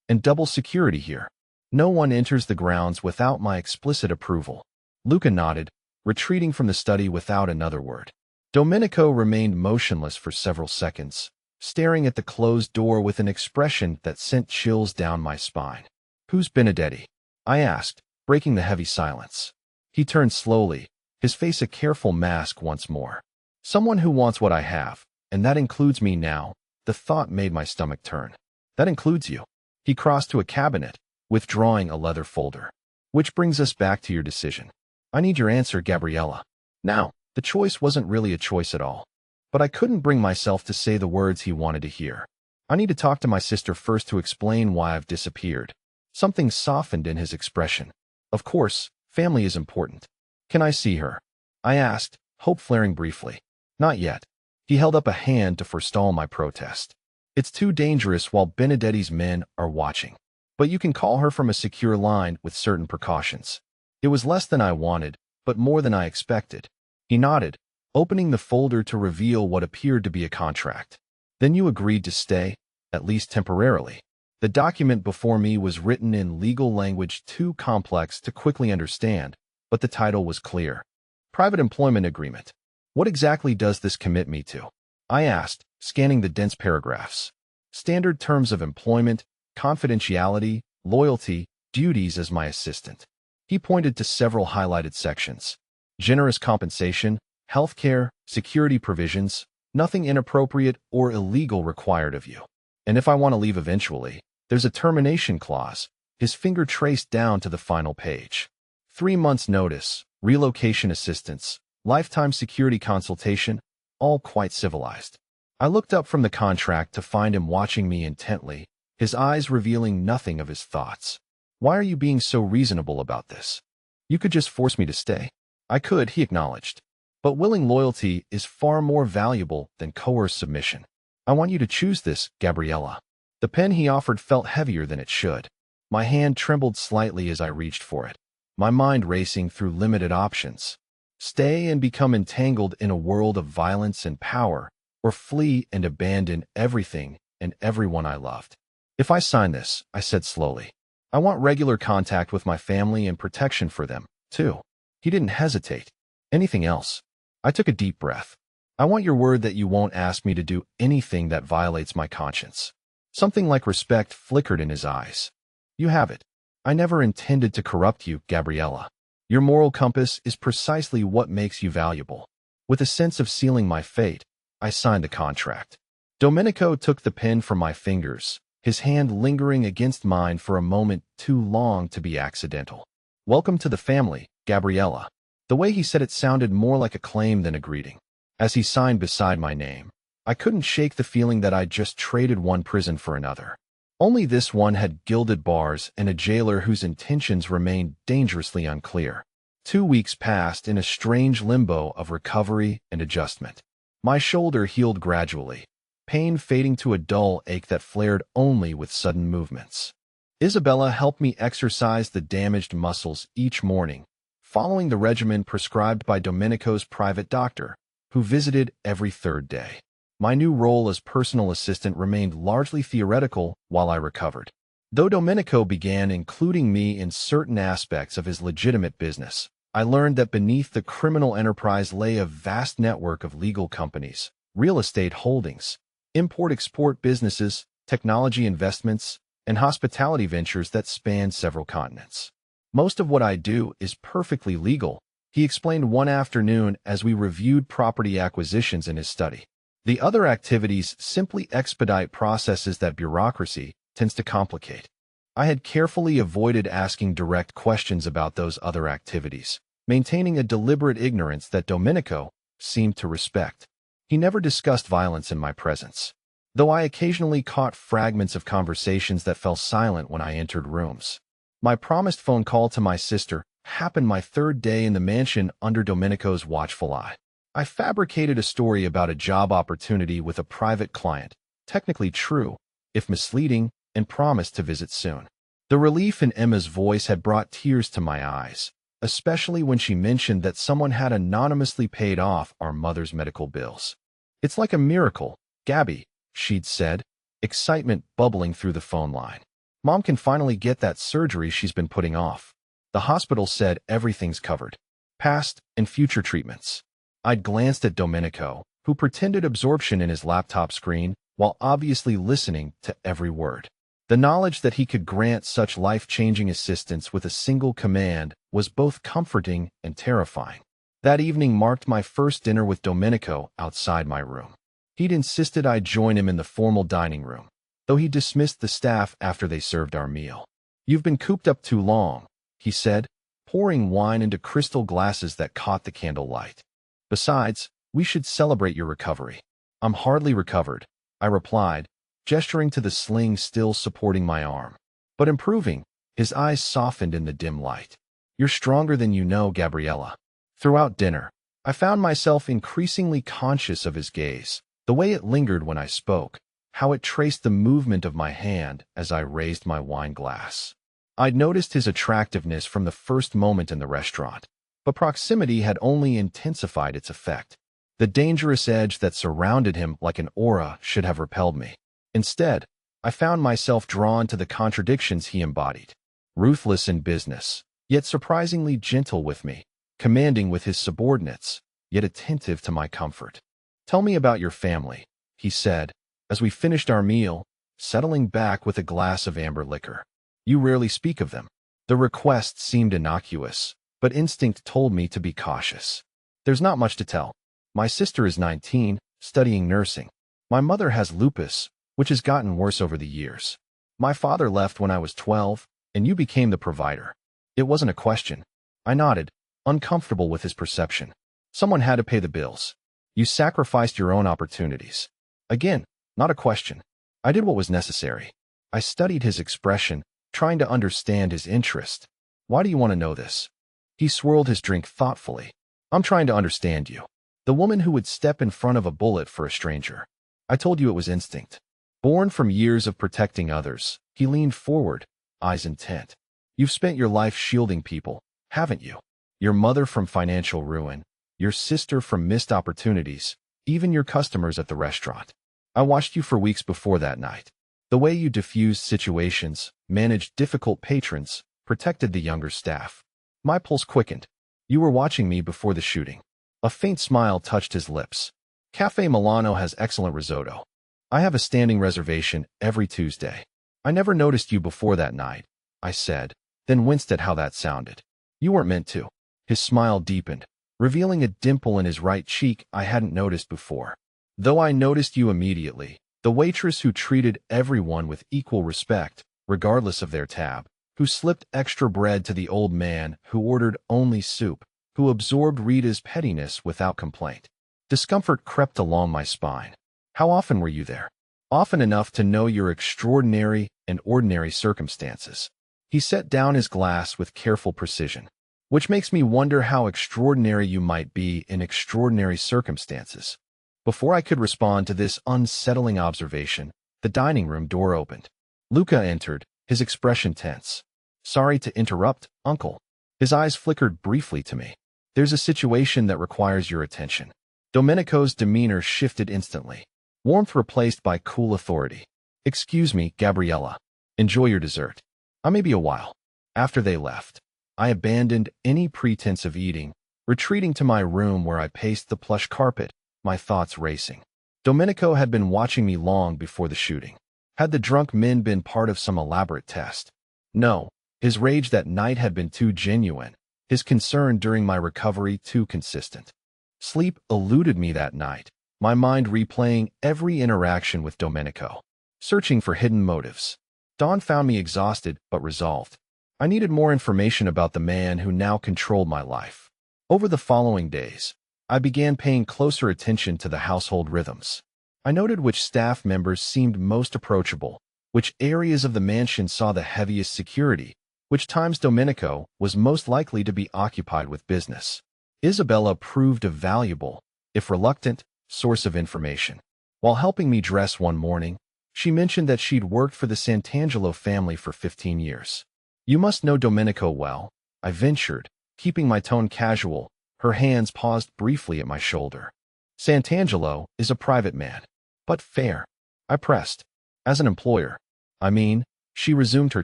And double security here. No one enters the grounds without my explicit approval. Luca nodded, retreating from the study without another word. Domenico remained motionless for several seconds, staring at the closed door with an expression that sent chills down my spine. Who's Benedetti? I asked, breaking the heavy silence. He turned slowly, his face a careful mask once more. Someone who wants what I have, and that includes me now. The thought made my stomach turn. That includes you. He crossed to a cabinet, withdrawing a leather folder. Which brings us back to your decision. I need your answer, Gabriella. Now, the choice wasn't really a choice at all. But I couldn't bring myself to say the words he wanted to hear. I need to talk to my sister first to explain why I've disappeared. Something softened in his expression. Of course, family is important. Can I see her? I asked, hope flaring briefly. Not yet. He held up a hand to forestall my protest. It's too dangerous while Benedetti's men are watching. But you can call her from a secure line with certain precautions. It was less than I wanted, but more than I expected. He nodded, opening the folder to reveal what appeared to be a contract. Then you agreed to stay, at least temporarily. The document before me was written in legal language too complex to quickly understand, but the title was clear. Private Employment Agreement. What exactly does this commit me to? I asked, scanning the dense paragraphs. Standard terms of employment, confidentiality, loyalty, duties as my assistant. He pointed to several highlighted sections. Generous compensation, healthcare, security provisions, nothing inappropriate or illegal required of you. And if I want to leave eventually, there's a termination clause. His finger traced down to the final page. 3 months' notice, relocation assistance, lifetime security consultation, all quite civilized. I looked up from the contract to find him watching me intently, his eyes revealing nothing of his thoughts. Why are you being so reasonable about this? You could just force me to stay. I could, he acknowledged. But willing loyalty is far more valuable than coerced submission. I want you to choose this, Gabriella. The pen he offered felt heavier than it should. My hand trembled slightly as I reached for it, my mind racing through limited options. Stay and become entangled in a world of violence and power, or flee and abandon everything and everyone I loved. If I sign this, I said slowly, I want regular contact with my family and protection for them, too. He didn't hesitate. Anything else? I took a deep breath. I want your word that you won't ask me to do anything that violates my conscience. Something like respect flickered in his eyes. You have it. I never intended to corrupt you, Gabriella. Your moral compass is precisely what makes you valuable. With a sense of sealing my fate, I signed the contract. Domenico took the pen from my fingers, his hand lingering against mine for a moment too long to be accidental. Welcome to the family, Gabriella. The way he said it sounded more like a claim than a greeting. As he signed beside my name, I couldn't shake the feeling that I'd just traded one prison for another. Only this one had gilded bars and a jailer whose intentions remained dangerously unclear. 2 weeks passed in a strange limbo of recovery and adjustment. My shoulder healed gradually, pain fading to a dull ache that flared only with sudden movements. Isabella helped me exercise the damaged muscles each morning, following the regimen prescribed by Domenico's private doctor, who visited every 3rd day. My new role as personal assistant remained largely theoretical while I recovered. Though Domenico began including me in certain aspects of his legitimate business, I learned that beneath the criminal enterprise lay a vast network of legal companies, real estate holdings, import-export businesses, technology investments, and hospitality ventures that span several continents. Most of what I do is perfectly legal, he explained one afternoon as we reviewed property acquisitions in his study. The other activities simply expedite processes that bureaucracy tends to complicate. I had carefully avoided asking direct questions about those other activities, maintaining a deliberate ignorance that Domenico seemed to respect. He never discussed violence in my presence, though I occasionally caught fragments of conversations that fell silent when I entered rooms. My promised phone call to my sister happened my third day in the mansion under Domenico's watchful eye. I fabricated a story about a job opportunity with a private client, technically true, if misleading, and promised to visit soon. The relief in Emma's voice had brought tears to my eyes, especially when she mentioned that someone had anonymously paid off our mother's medical bills. "It's like a miracle, Gabby," she'd said, excitement bubbling through the phone line. "Mom can finally get that surgery she's been putting off. The hospital said everything's covered. Past and future treatments." I'd glanced at Domenico, who pretended absorption in his laptop screen while obviously listening to every word. The knowledge that he could grant such life-changing assistance with a single command was both comforting and terrifying. That evening marked my first dinner with Domenico outside my room. He'd insisted I join him in the formal dining room, though he dismissed the staff after they served our meal. "You've been cooped up too long," he said, pouring wine into crystal glasses that caught the candlelight. "Besides, we should celebrate your recovery." "I'm hardly recovered," I replied, gesturing to the sling still supporting my arm. "But improving." His eyes softened in the dim light. "You're stronger than you know, Gabriella." Throughout dinner, I found myself increasingly conscious of his gaze, the way it lingered when I spoke, how it traced the movement of my hand as I raised my wine glass. I'd noticed his attractiveness from the first moment in the restaurant, but proximity had only intensified its effect. The dangerous edge that surrounded him like an aura should have repelled me. Instead, I found myself drawn to the contradictions he embodied. Ruthless in business, yet surprisingly gentle with me, commanding with his subordinates, yet attentive to my comfort. "Tell me about your family," he said, as we finished our meal, settling back with a glass of amber liquor. "You rarely speak of them." The request seemed innocuous, but instinct told me to be cautious. "There's not much to tell. My sister is 19, studying nursing. My mother has lupus, which has gotten worse over the years. My father left when I was 12, and you became the provider." It wasn't a question. I nodded, uncomfortable with his perception. "Someone had to pay the bills. You sacrificed your own opportunities." Again, not a question. I did what was necessary. I studied his expression, trying to understand his interest. "Why do you want to know this?" He swirled his drink thoughtfully. "I'm trying to understand you. The woman who would step in front of a bullet for a stranger. I told you it was instinct. Born from years of protecting others." He leaned forward, eyes intent. "You've spent your life shielding people, haven't you? Your mother from financial ruin, your sister from missed opportunities, even your customers at the restaurant. I watched you for weeks before that night. The way you diffused situations, managed difficult patrons, protected the younger staff. My pulse quickened. You were watching me before the shooting." A faint smile touched his lips. "Cafe Milano has excellent risotto. I have a standing reservation every Tuesday." "I never noticed you before that night," I said, then winced at how that sounded. "You weren't meant to." His smile deepened, revealing a dimple in his right cheek I hadn't noticed before. "Though I noticed you immediately, the waitress who treated everyone with equal respect, regardless of their tab, who slipped extra bread to the old man who ordered only soup, who absorbed Rita's pettiness without complaint." Discomfort crept along my spine. "How often were you there?" "Often enough to know your extraordinary and ordinary circumstances." He set down his glass with careful precision. "Which makes me wonder how extraordinary you might be in extraordinary circumstances." Before I could respond to this unsettling observation, the dining room door opened. Luca entered, his expression tense. "Sorry to interrupt, Uncle." His eyes flickered briefly to me. "There's a situation that requires your attention." Domenico's demeanor shifted instantly, warmth replaced by cool authority. "Excuse me, Gabriella. Enjoy your dessert. I may be a while." After they left, I abandoned any pretense of eating, retreating to my room where I paced the plush carpet, my thoughts racing. Domenico had been watching me long before the shooting. Had the drunk men been part of some elaborate test? No. His rage that night had been too genuine, his concern during my recovery too consistent. Sleep eluded me that night, my mind replaying every interaction with Domenico, searching for hidden motives. Dawn found me exhausted but resolved. I needed more information about the man who now controlled my life. Over the following days, I began paying closer attention to the household rhythms. I noted which staff members seemed most approachable, which areas of the mansion saw the heaviest security, which times Domenico was most likely to be occupied with business. Isabella proved a valuable, if reluctant, source of information. While helping me dress one morning, she mentioned that she'd worked for the Santangelo family for 15 years. You must know Domenico well, I ventured, keeping my tone casual. Her hands paused briefly at my shoulder. Santangelo is a private man. But fair, I pressed. As an employer. I mean, she resumed her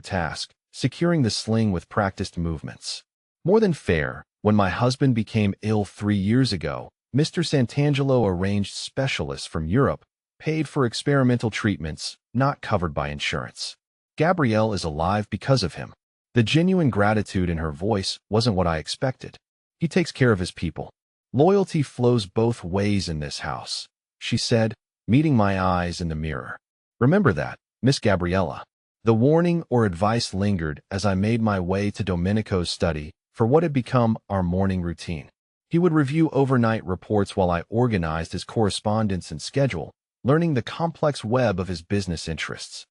task, securing the sling with practiced movements. More than fair, when my husband became ill 3 years ago, Mr. Santangelo arranged specialists from Europe, paid for experimental treatments, not covered by insurance. Gabrielle is alive because of him. The genuine gratitude in her voice wasn't what I expected. He takes care of his people. Loyalty flows both ways in this house, she said, meeting my eyes in the mirror. Remember that, Miss Gabriella. The warning or advice lingered as I made my way to Domenico's study for what had become our morning routine. He would review overnight reports while I organized his correspondence and schedule, learning the complex web of his business interests.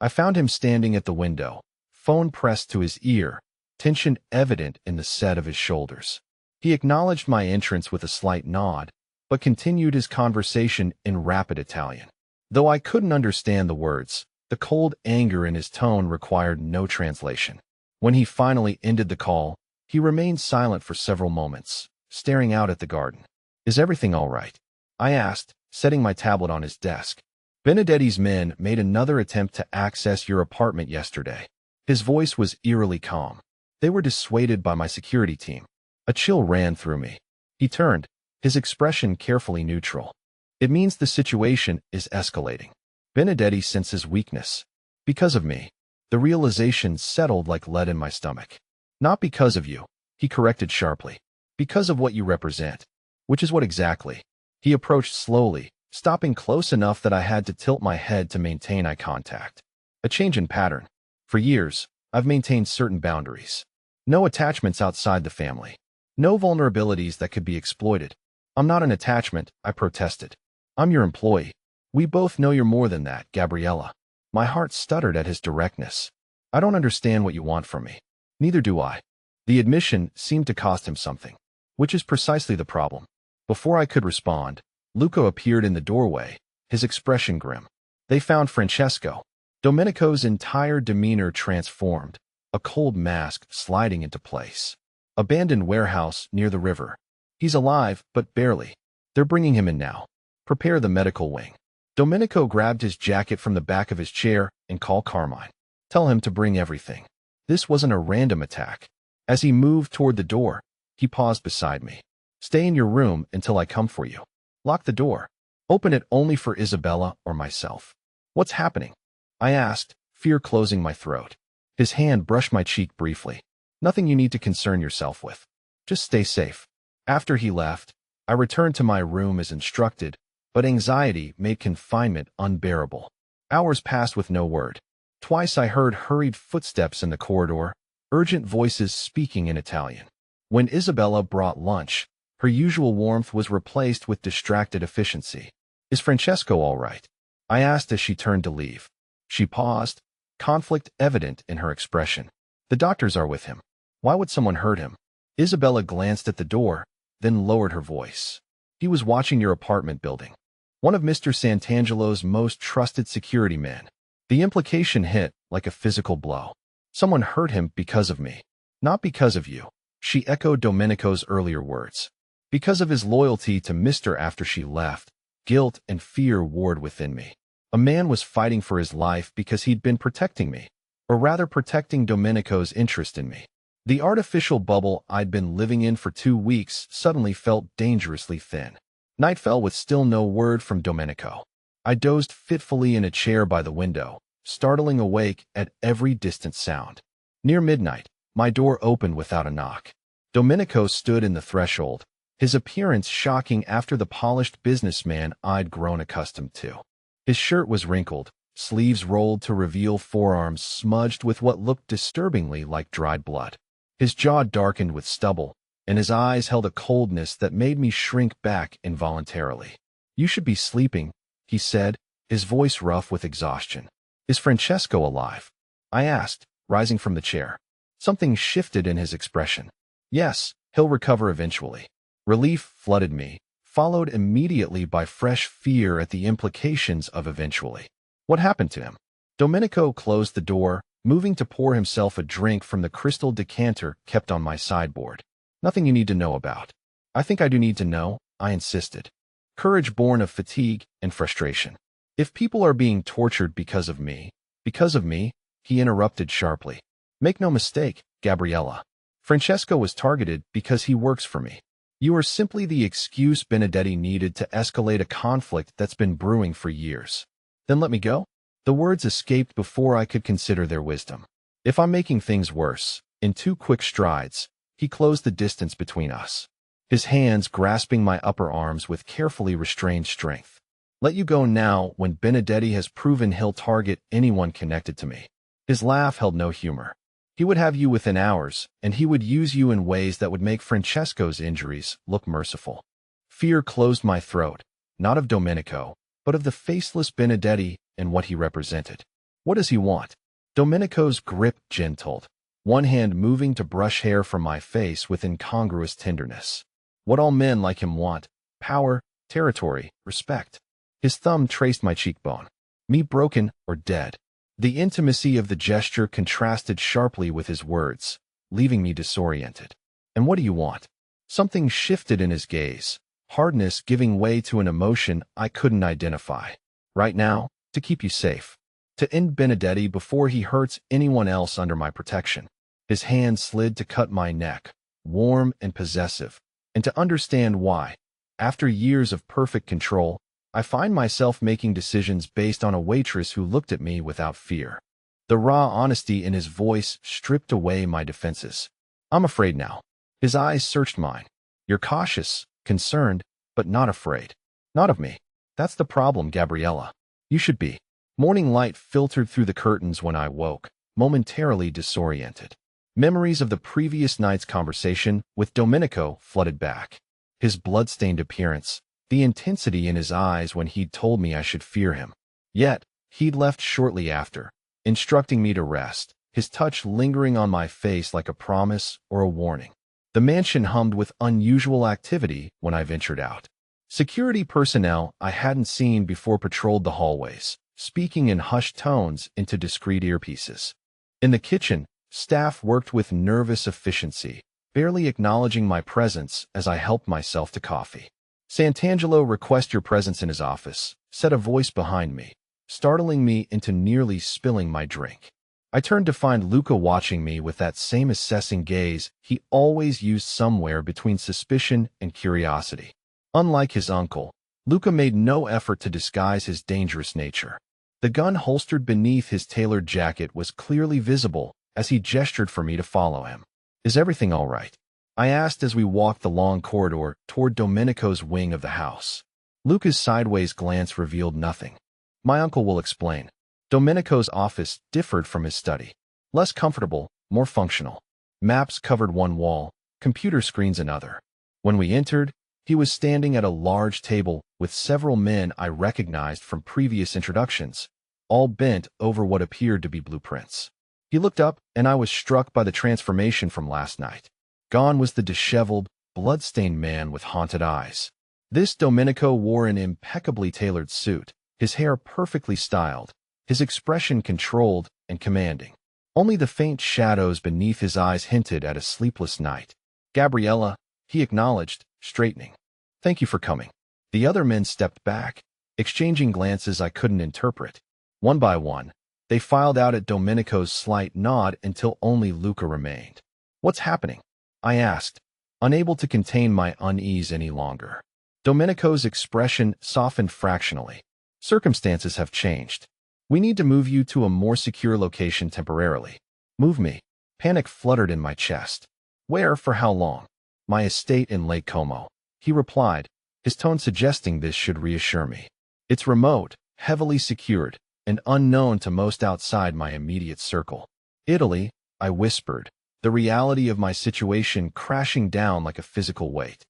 I found him standing at the window, phone pressed to his ear, tension evident in the set of his shoulders. He acknowledged my entrance with a slight nod, but continued his conversation in rapid Italian. Though I couldn't understand the words, the cold anger in his tone required no translation. When he finally ended the call, he remained silent for several moments, staring out at the garden. Is everything all right? I asked, setting my tablet on his desk. Benedetti's men made another attempt to access your apartment yesterday. His voice was eerily calm. They were dissuaded by my security team. A chill ran through me. He turned, his expression carefully neutral. It means the situation is escalating. Benedetti senses weakness. Because of me. The realization settled like lead in my stomach. Not because of you, he corrected sharply. Because of what you represent. Which is what exactly? He approached slowly, stopping close enough that I had to tilt my head to maintain eye contact. A change in pattern. For years, I've maintained certain boundaries. No attachments outside the family. No vulnerabilities that could be exploited. I'm not an attachment, I protested. I'm your employee. We both know you're more than that, Gabriella. My heart stuttered at his directness. I don't understand what you want from me. Neither do I. The admission seemed to cost him something. Which is precisely the problem. Before I could respond, Luca appeared in the doorway, his expression grim. They found Francesco. Domenico's entire demeanor transformed, a cold mask sliding into place. Abandoned warehouse near the river. He's alive, but barely. They're bringing him in now. Prepare the medical wing. Domenico grabbed his jacket from the back of his chair and called Carmine. Tell him to bring everything. This wasn't a random attack. As he moved toward the door, he paused beside me. Stay in your room until I come for you. Lock the door. Open it only for Isabella or myself. What's happening? I asked, fear closing my throat. His hand brushed my cheek briefly. Nothing you need to concern yourself with. Just stay safe. After he left, I returned to my room as instructed, but anxiety made confinement unbearable. Hours passed with no word. Twice I heard hurried footsteps in the corridor, urgent voices speaking in Italian. When Isabella brought lunch, her usual warmth was replaced with distracted efficiency. Is Francesco all right? I asked as she turned to leave. She paused, conflict evident in her expression. The doctors are with him. Why would someone hurt him? Isabella glanced at the door, then lowered her voice. He was watching your apartment building. One of Mr. Santangelo's most trusted security men. The implication hit like a physical blow. Someone hurt him because of me. Not because of you. She echoed Domenico's earlier words. Because of his loyalty to Mr. after she left, guilt and fear warred within me. A man was fighting for his life because he'd been protecting me, or rather protecting Domenico's interest in me. The artificial bubble I'd been living in for 2 weeks suddenly felt dangerously thin. Night fell with still no word from Domenico. I dozed fitfully in a chair by the window, startling awake at every distant sound. Near midnight, my door opened without a knock. Domenico stood in the threshold, his appearance shocking after the polished businessman I'd grown accustomed to. His shirt was wrinkled, sleeves rolled to reveal forearms smudged with what looked disturbingly like dried blood. His jaw darkened with stubble, and his eyes held a coldness that made me shrink back involuntarily. "You should be sleeping," he said, his voice rough with exhaustion. "Is Francesco alive?" I asked, rising from the chair. Something shifted in his expression. "Yes, he'll recover eventually." Relief flooded me, followed immediately by fresh fear at the implications of eventually. What happened to him? Domenico closed the door, moving to pour himself a drink from the crystal decanter kept on my sideboard. "Nothing you need to know about." "I think I do need to know," I insisted. Courage born of fatigue and frustration. "If people are being tortured because of me, he interrupted sharply. "Make no mistake, Gabriella. Francesco was targeted because he works for me. You are simply the excuse Benedetti needed to escalate a conflict that's been brewing for years." "Then let me go?" The words escaped before I could consider their wisdom. "If I'm making things worse," in 2 quick strides, he closed the distance between us, his hands grasping my upper arms with carefully restrained strength. "Let you go now when Benedetti has proven he'll target anyone connected to me." His laugh held no humor. "He would have you within hours, and he would use you in ways that would make Francesco's injuries look merciful." Fear closed my throat, not of Domenico, but of the faceless Benedetti and what he represented. "What does he want?" Domenico's grip gentled, one hand moving to brush hair from my face with incongruous tenderness. "What all men like him want: power, territory, respect." His thumb traced my cheekbone. "Me broken or dead." The intimacy of the gesture contrasted sharply with his words, leaving me disoriented. "And what do you want?" Something shifted in his gaze, hardness giving way to an emotion I couldn't identify. "Right now, to keep you safe. To end Benedetti before he hurts anyone else under my protection." His hand slid to cut my neck, warm and possessive, and to understand why. After years of perfect control, I find myself making decisions based on a waitress who looked at me without fear. The raw honesty in his voice stripped away my defenses. "I'm afraid now." His eyes searched mine. "You're cautious, concerned, but not afraid." "Not of me. That's the problem, Gabriella. You should be." Morning light filtered through the curtains when I woke, momentarily disoriented. Memories of the previous night's conversation with Domenico flooded back. His blood-stained appearance, the intensity in his eyes when he'd told me I should fear him. Yet, he'd left shortly after, instructing me to rest, his touch lingering on my face like a promise or a warning. The mansion hummed with unusual activity when I ventured out. Security personnel I hadn't seen before patrolled the hallways, speaking in hushed tones into discreet earpieces. In the kitchen, staff worked with nervous efficiency, barely acknowledging my presence as I helped myself to coffee. "Sant'Angelo requests your presence in his office," said a voice behind me, startling me into nearly spilling my drink. I turned to find Luca watching me with that same assessing gaze he always used somewhere between suspicion and curiosity. Unlike his uncle, Luca made no effort to disguise his dangerous nature. The gun holstered beneath his tailored jacket was clearly visible as he gestured for me to follow him. "Is everything all right?" I asked as we walked the long corridor toward Domenico's wing of the house. Luca's sideways glance revealed nothing. "My uncle will explain." Domenico's office differed from his study. Less comfortable, more functional. Maps covered one wall, computer screens another. When we entered, he was standing at a large table with several men I recognized from previous introductions, all bent over what appeared to be blueprints. He looked up, and I was struck by the transformation from last night. Gone was the disheveled, blood-stained man with haunted eyes. This Domenico wore an impeccably tailored suit, his hair perfectly styled, his expression controlled and commanding. Only the faint shadows beneath his eyes hinted at a sleepless night. "Gabriella," he acknowledged, straightening. "Thank you for coming." The other men stepped back, exchanging glances I couldn't interpret. One by one, they filed out at Domenico's slight nod until only Luca remained. "What's happening?" I asked, unable to contain my unease any longer. Domenico's expression softened fractionally. Circumstances have changed. We need to move you to a more secure location temporarily. Move me. Panic fluttered in my chest. Where, for how long? My estate in Lake Como. He replied, his tone suggesting this should reassure me. It's remote, heavily secured, and unknown to most outside my immediate circle. Italy, I whispered, the reality of my situation crashing down like a physical weight.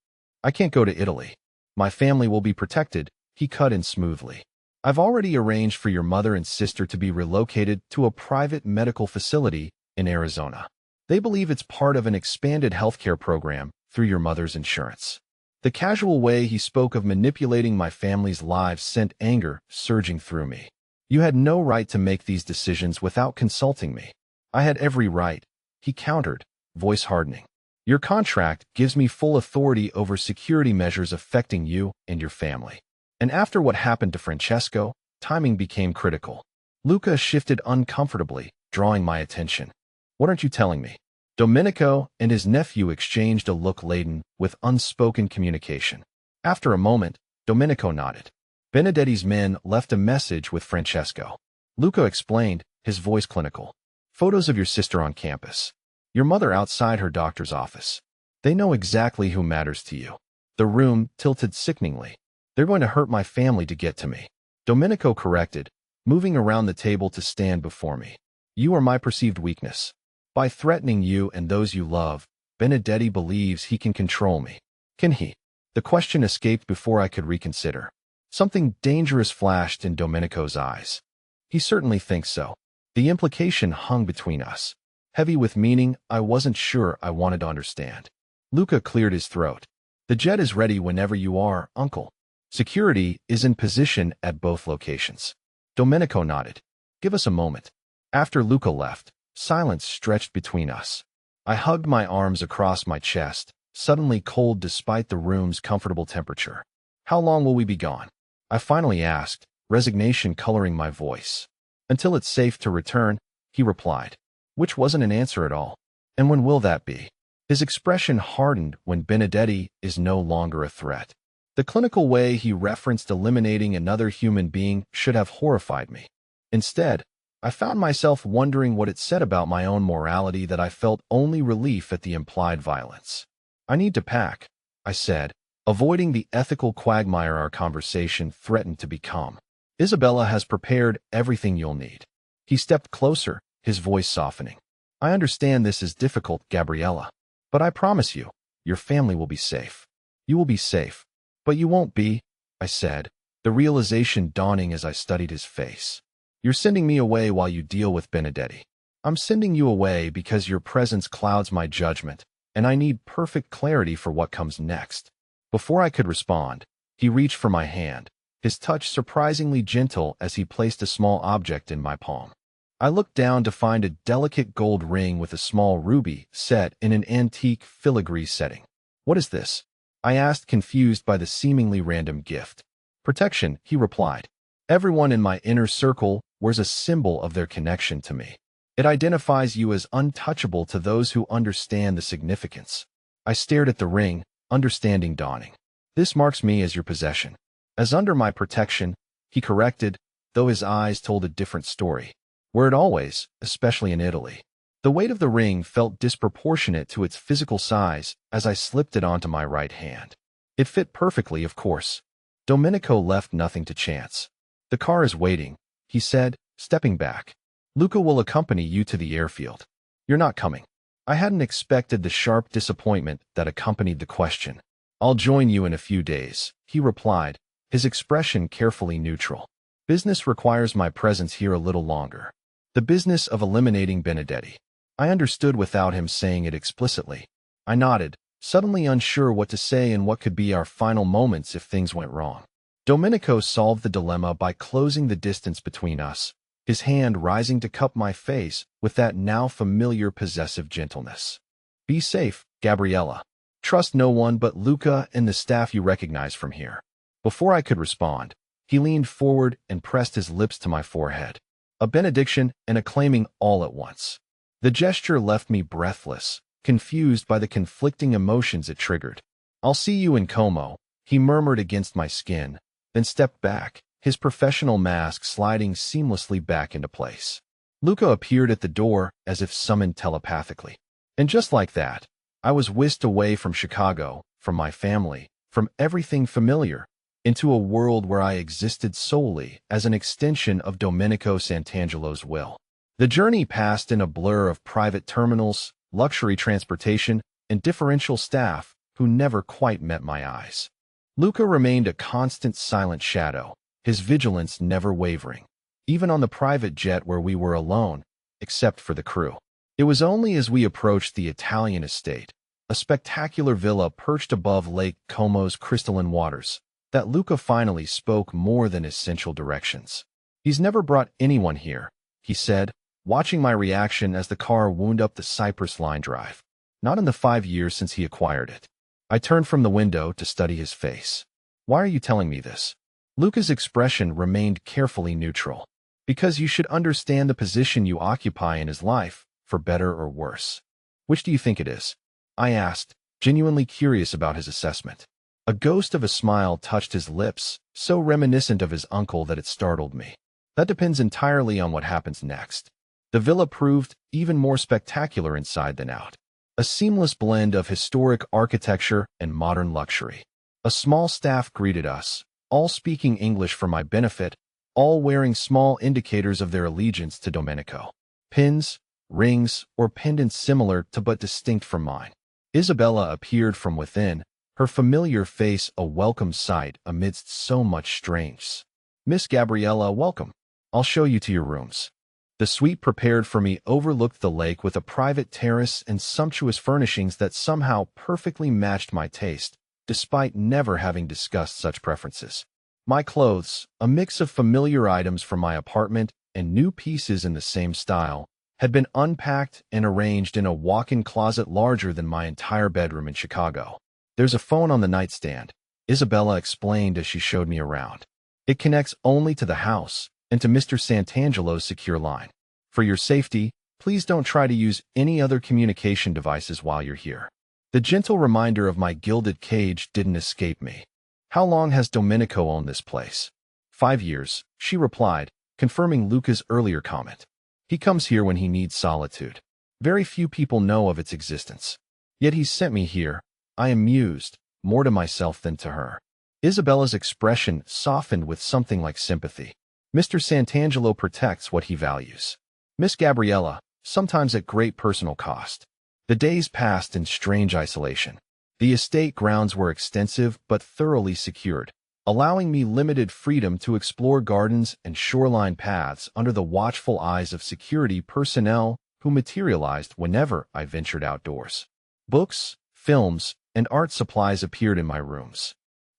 I can't go to Italy. My family will be protected, he cut in smoothly. I've already arranged for your mother and sister to be relocated to a private medical facility in Arizona. They believe it's part of an expanded healthcare program through your mother's insurance. The casual way he spoke of manipulating my family's lives sent anger surging through me. You had no right to make these decisions without consulting me. I had every right, he countered, voice hardening. Your contract gives me full authority over security measures affecting you and your family. And after what happened to Francesco, timing became critical. Luca shifted uncomfortably, drawing my attention. What aren't you telling me? Domenico and his nephew exchanged a look laden with unspoken communication. After a moment, Domenico nodded. Benedetti's men left a message with Francesco. Luca explained, his voice clinical. Photos of your sister on campus. Your mother outside her doctor's office. They know exactly who matters to you. The room tilted sickeningly. They're going to hurt my family to get to me. Domenico corrected, moving around the table to stand before me. You are my perceived weakness. By threatening you and those you love, Benedetti believes he can control me. Can he? The question escaped before I could reconsider. Something dangerous flashed in Domenico's eyes. He certainly thinks so. The implication hung between us. Heavy with meaning I wasn't sure I wanted to understand. Luca cleared his throat. The jet is ready whenever you are, Uncle. Security is in position at both locations. Domenico nodded. Give us a moment. After Luca left, silence stretched between us. I hugged my arms across my chest, suddenly cold despite the room's comfortable temperature. How long will we be gone? I finally asked, resignation coloring my voice. Until it's safe to return, he replied, which wasn't an answer at all. And when will that be? His expression hardened when Benedetti is no longer a threat. The clinical way he referenced eliminating another human being should have horrified me. Instead, I found myself wondering what it said about my own morality that I felt only relief at the implied violence. I need to pack, I said, avoiding the ethical quagmire our conversation threatened to become. Isabella has prepared everything you'll need. He stepped closer, his voice softening. I understand this is difficult, Gabriella, but I promise you, your family will be safe. You will be safe. But you won't be, I said, the realization dawning as I studied his face. You're sending me away while you deal with Benedetti. I'm sending you away because your presence clouds my judgment, and I need perfect clarity for what comes next. Before I could respond, he reached for my hand, his touch surprisingly gentle as he placed a small object in my palm. I looked down to find a delicate gold ring with a small ruby set in an antique filigree setting. What is this? I asked, confused by the seemingly random gift. Protection, he replied. Everyone in my inner circle wears a symbol of their connection to me. It identifies you as untouchable to those who understand the significance. I stared at the ring, understanding dawning. This marks me as your possession. As under my protection, he corrected, though his eyes told a different story. Wear it always, especially in Italy. The weight of the ring felt disproportionate to its physical size as I slipped it onto my right hand. It fit perfectly, of course. Domenico left nothing to chance. The car is waiting, he said, stepping back. Luca will accompany you to the airfield. You're not coming. I hadn't expected the sharp disappointment that accompanied the question. I'll join you in a few days, he replied, his expression carefully neutral. Business requires my presence here a little longer. The business of eliminating Benedetti. I understood without him saying it explicitly. I nodded, suddenly unsure what to say and what could be our final moments if things went wrong. Domenico solved the dilemma by closing the distance between us, his hand rising to cup my face with that now familiar possessive gentleness. Be safe, Gabriella. Trust no one but Luca and the staff you recognize from here. Before I could respond, he leaned forward and pressed his lips to my forehead. A benediction and a claiming all at once. The gesture left me breathless, confused by the conflicting emotions it triggered. I'll see you in Como, He murmured against my skin, then stepped back, his professional mask sliding seamlessly back into place. Luca appeared at the door as if summoned telepathically. And just like that, I was whisked away from Chicago, from my family, from everything familiar, into a world where I existed solely as an extension of Domenico Santangelo's will. The journey passed in a blur of private terminals, luxury transportation, and differential staff who never quite met my eyes. Luca remained a constant silent shadow, his vigilance never wavering, even on the private jet where we were alone, except for the crew. It was only as we approached the Italian estate, a spectacular villa perched above Lake Como's crystalline waters, that Luca finally spoke more than essential directions. "He's never brought anyone here," he said, watching my reaction as the car wound up the Cypress Line drive. "Not in the 5 years since he acquired it." I turned from the window to study his face. "Why are you telling me this?" Luca's expression remained carefully neutral. "Because you should understand the position you occupy in his life, for better or worse." "Which do you think it is?" I asked, genuinely curious about his assessment. A ghost of a smile touched his lips, so reminiscent of his uncle that it startled me. "That depends entirely on what happens next." The villa proved even more spectacular inside than out. A seamless blend of historic architecture and modern luxury. A small staff greeted us, all speaking English for my benefit, all wearing small indicators of their allegiance to Domenico. Pins, rings, or pendants similar to but distinct from mine. Isabella appeared from within, her familiar face a welcome sight amidst so much strangeness. "Miss Gabriella, welcome. I'll show you to your rooms." The suite prepared for me overlooked the lake with a private terrace and sumptuous furnishings that somehow perfectly matched my taste, despite never having discussed such preferences. My clothes, a mix of familiar items from my apartment and new pieces in the same style, had been unpacked and arranged in a walk-in closet larger than my entire bedroom in Chicago. "There's a phone on the nightstand," Isabella explained as she showed me around. "It connects only to the house and to Mr. Santangelo's secure line. For your safety, please don't try to use any other communication devices while you're here." The gentle reminder of my gilded cage didn't escape me. "How long has Domenico owned this place?" 5 years, she replied, confirming Luca's earlier comment. "He comes here when he needs solitude. Very few people know of its existence. Yet he sent me here," I mused, more to myself than to her. Isabella's expression softened with something like sympathy. "Mr. Santangelo protects what he values, Miss Gabriella, sometimes at great personal cost." The days passed in strange isolation. The estate grounds were extensive but thoroughly secured, allowing me limited freedom to explore gardens and shoreline paths under the watchful eyes of security personnel who materialized whenever I ventured outdoors. Books, films, and art supplies appeared in my rooms.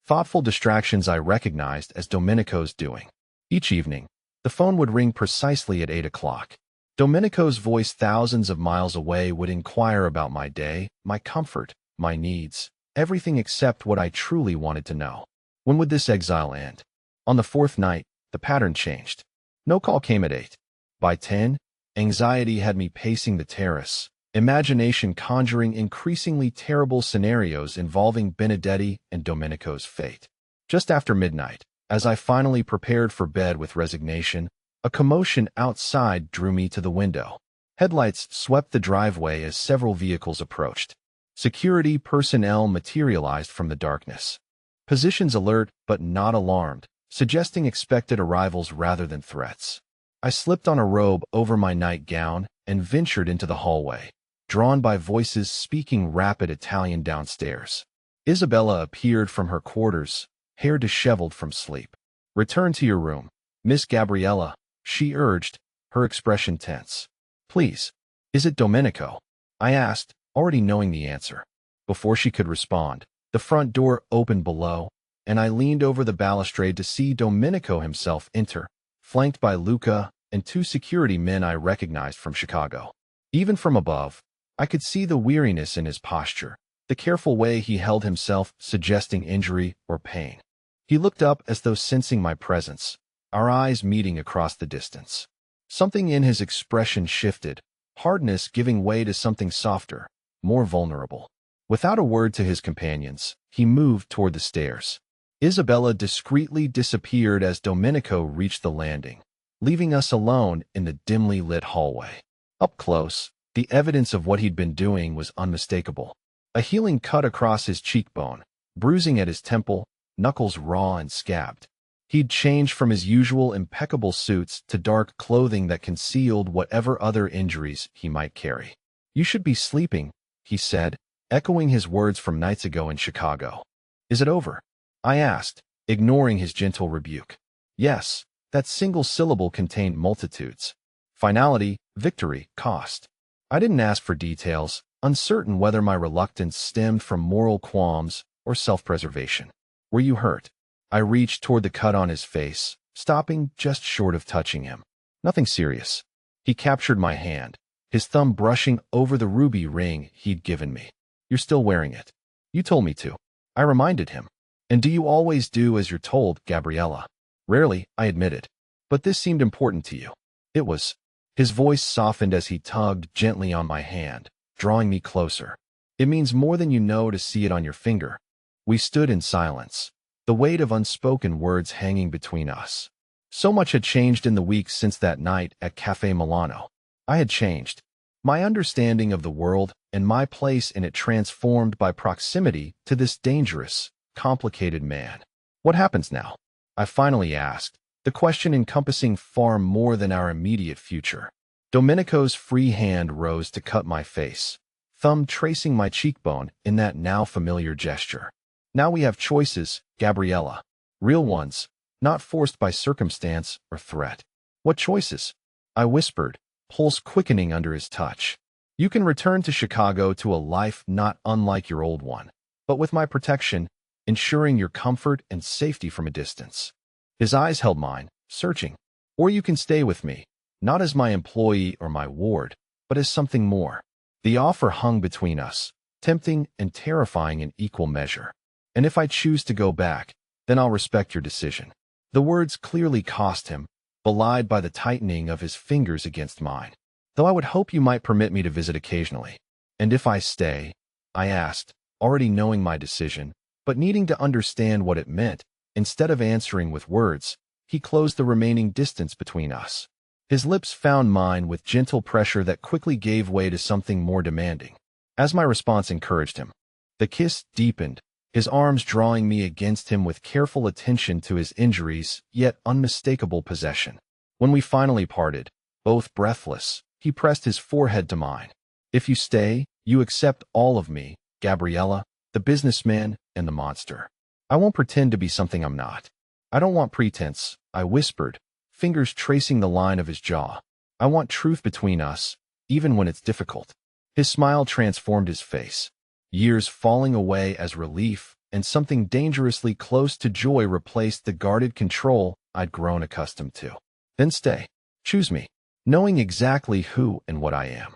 Thoughtful distractions I recognized as Domenico's doing. Each evening, the phone would ring precisely at 8 o'clock. Domenico's voice thousands of miles away would inquire about my day, my comfort, my needs, everything except what I truly wanted to know. When would this exile end? On the 4th night, the pattern changed. No call came at 8. By 10, anxiety had me pacing the terrace, imagination conjuring increasingly terrible scenarios involving Benedetti and Domenico's fate. Just after midnight, as I finally prepared for bed with resignation, a commotion outside drew me to the window. Headlights swept the driveway as several vehicles approached. Security personnel materialized from the darkness. Positions alert but not alarmed, suggesting expected arrivals rather than threats. I slipped on a robe over my nightgown and ventured into the hallway, drawn by voices speaking rapid Italian downstairs. Isabella appeared from her quarters, hair disheveled from sleep. "Return to your room, Miss Gabriella," she urged, her expression tense. "Please, is it Domenico?" I asked, already knowing the answer. Before she could respond, the front door opened below, and I leaned over the balustrade to see Domenico himself enter, flanked by Luca and 2 security men I recognized from Chicago. Even from above, I could see the weariness in his posture, the careful way he held himself suggesting injury or pain. He looked up as though sensing my presence, our eyes meeting across the distance. Something in his expression shifted, hardness giving way to something softer, more vulnerable. Without a word to his companions, he moved toward the stairs. Isabella discreetly disappeared as Domenico reached the landing, leaving us alone in the dimly lit hallway. Up close, the evidence of what he'd been doing was unmistakable. A healing cut across his cheekbone, bruising at his temple, knuckles raw and scabbed. He'd changed from his usual impeccable suits to dark clothing that concealed whatever other injuries he might carry. "You should be sleeping," he said, echoing his words from nights ago in Chicago. "Is it over?" I asked, ignoring his gentle rebuke. Yes, that single syllable contained multitudes. Finality, victory, cost. I didn't ask for details, uncertain whether my reluctance stemmed from moral qualms or self-preservation. "Were you hurt?" I reached toward the cut on his face, stopping just short of touching him. "Nothing serious." He captured my hand, his thumb brushing over the ruby ring he'd given me. "You're still wearing it. You told me to." I reminded him. "And do you always do as you're told, Gabriella?" "Rarely," I admitted. "But this seemed important to you." "It was." His voice softened as he tugged gently on my hand, drawing me closer. "It means more than you know to see it on your finger." We stood in silence, the weight of unspoken words hanging between us. So much had changed in the weeks since that night at Cafe Milano. I had changed. My understanding of the world and my place in it transformed by proximity to this dangerous, complicated man. "What happens now?" I finally asked, the question encompassing far more than our immediate future. Domenico's free hand rose to cut my face, thumb tracing my cheekbone in that now familiar gesture. "Now we have choices, Gabriella. Real ones, not forced by circumstance or threat." "What choices?" I whispered, pulse quickening under his touch. "You can return to Chicago to a life not unlike your old one, but with my protection, ensuring your comfort and safety from a distance." His eyes held mine, searching. "Or you can stay with me, not as my employee or my ward, but as something more." The offer hung between us, tempting and terrifying in equal measure. "And if I choose to go back, then I'll respect your decision." The words clearly cost him, belied by the tightening of his fingers against mine. "Though I would hope you might permit me to visit occasionally." "And if I stay?" I asked, already knowing my decision, but needing to understand what it meant. Instead of answering with words, he closed the remaining distance between us. His lips found mine with gentle pressure that quickly gave way to something more demanding, as my response encouraged him. The kiss deepened, his arms drawing me against him with careful attention to his injuries, yet unmistakable possession. When we finally parted, both breathless, he pressed his forehead to mine. "If you stay, you accept all of me, Gabriella, the businessman and the monster. I won't pretend to be something I'm not." "I don't want pretense," I whispered, fingers tracing the line of his jaw. "I want truth between us, even when it's difficult." His smile transformed his face, years falling away as relief, and something dangerously close to joy replaced the guarded control I'd grown accustomed to. "Then stay. Choose me, knowing exactly who and what I am."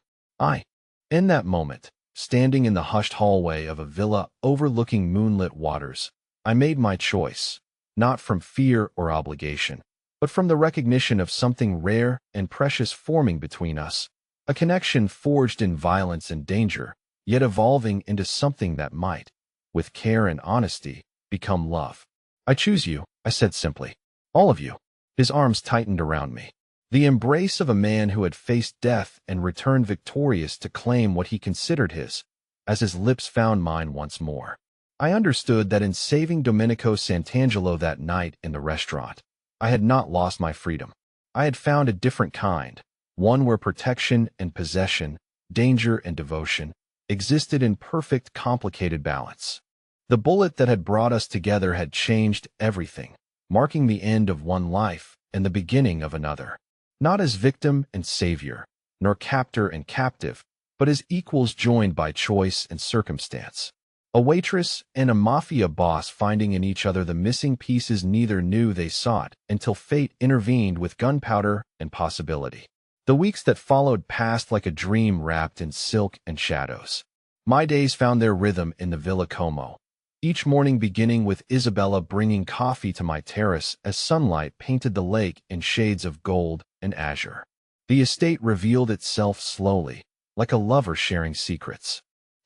In that moment, standing in the hushed hallway of a villa overlooking moonlit waters, I made my choice, not from fear or obligation, but from the recognition of something rare and precious forming between us, a connection forged in violence and danger, yet evolving into something that might, with care and honesty, become love. "I choose you," I said simply. "All of you." His arms tightened around me, the embrace of a man who had faced death and returned victorious to claim what he considered his, as his lips found mine once more. I understood that in saving Domenico Santangelo that night in the restaurant, I had not lost my freedom. I had found a different kind, one where protection and possession, danger and devotion, existed in perfect, complicated balance. The bullet that had brought us together had changed everything, marking the end of one life and the beginning of another. Not as victim and savior, nor captor and captive, but as equals joined by choice and circumstance. A waitress and a mafia boss finding in each other the missing pieces neither knew they sought until fate intervened with gunpowder and possibility. The weeks that followed passed like a dream wrapped in silk and shadows. My days found their rhythm in the Villa Como, each morning beginning with Isabella bringing coffee to my terrace as sunlight painted the lake in shades of gold and azure. The estate revealed itself slowly, like a lover sharing secrets.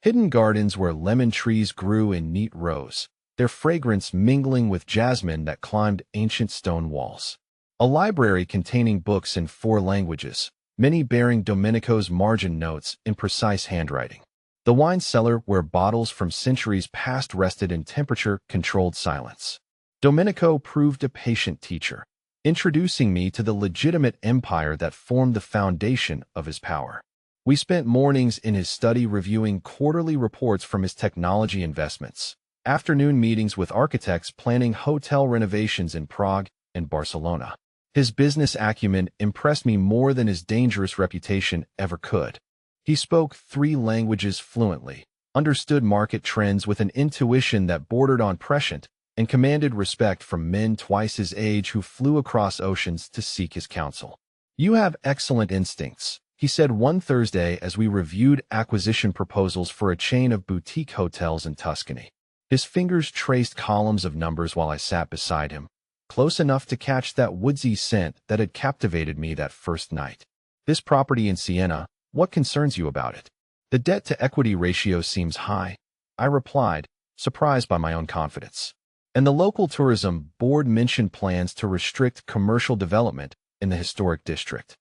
Hidden gardens where lemon trees grew in neat rows, their fragrance mingling with jasmine that climbed ancient stone walls. A library containing books in 4 languages, many bearing Domenico's margin notes in precise handwriting. The wine cellar where bottles from centuries past rested in temperature-controlled silence. Domenico proved a patient teacher, introducing me to the legitimate empire that formed the foundation of his power. We spent mornings in his study reviewing quarterly reports from his technology investments, afternoon meetings with architects planning hotel renovations in Prague and Barcelona. His business acumen impressed me more than his dangerous reputation ever could. He spoke 3 languages fluently, understood market trends with an intuition that bordered on prescient, and commanded respect from men twice his age who flew across oceans to seek his counsel. "You have excellent instincts," he said one Thursday as we reviewed acquisition proposals for a chain of boutique hotels in Tuscany. His fingers traced columns of numbers while I sat beside him, close enough to catch that woodsy scent that had captivated me that first night. "This property in Siena, what concerns you about it?" "The debt-to-equity ratio seems high," I replied, surprised by my own confidence. "And the local tourism board mentioned plans to restrict commercial development in the historic district.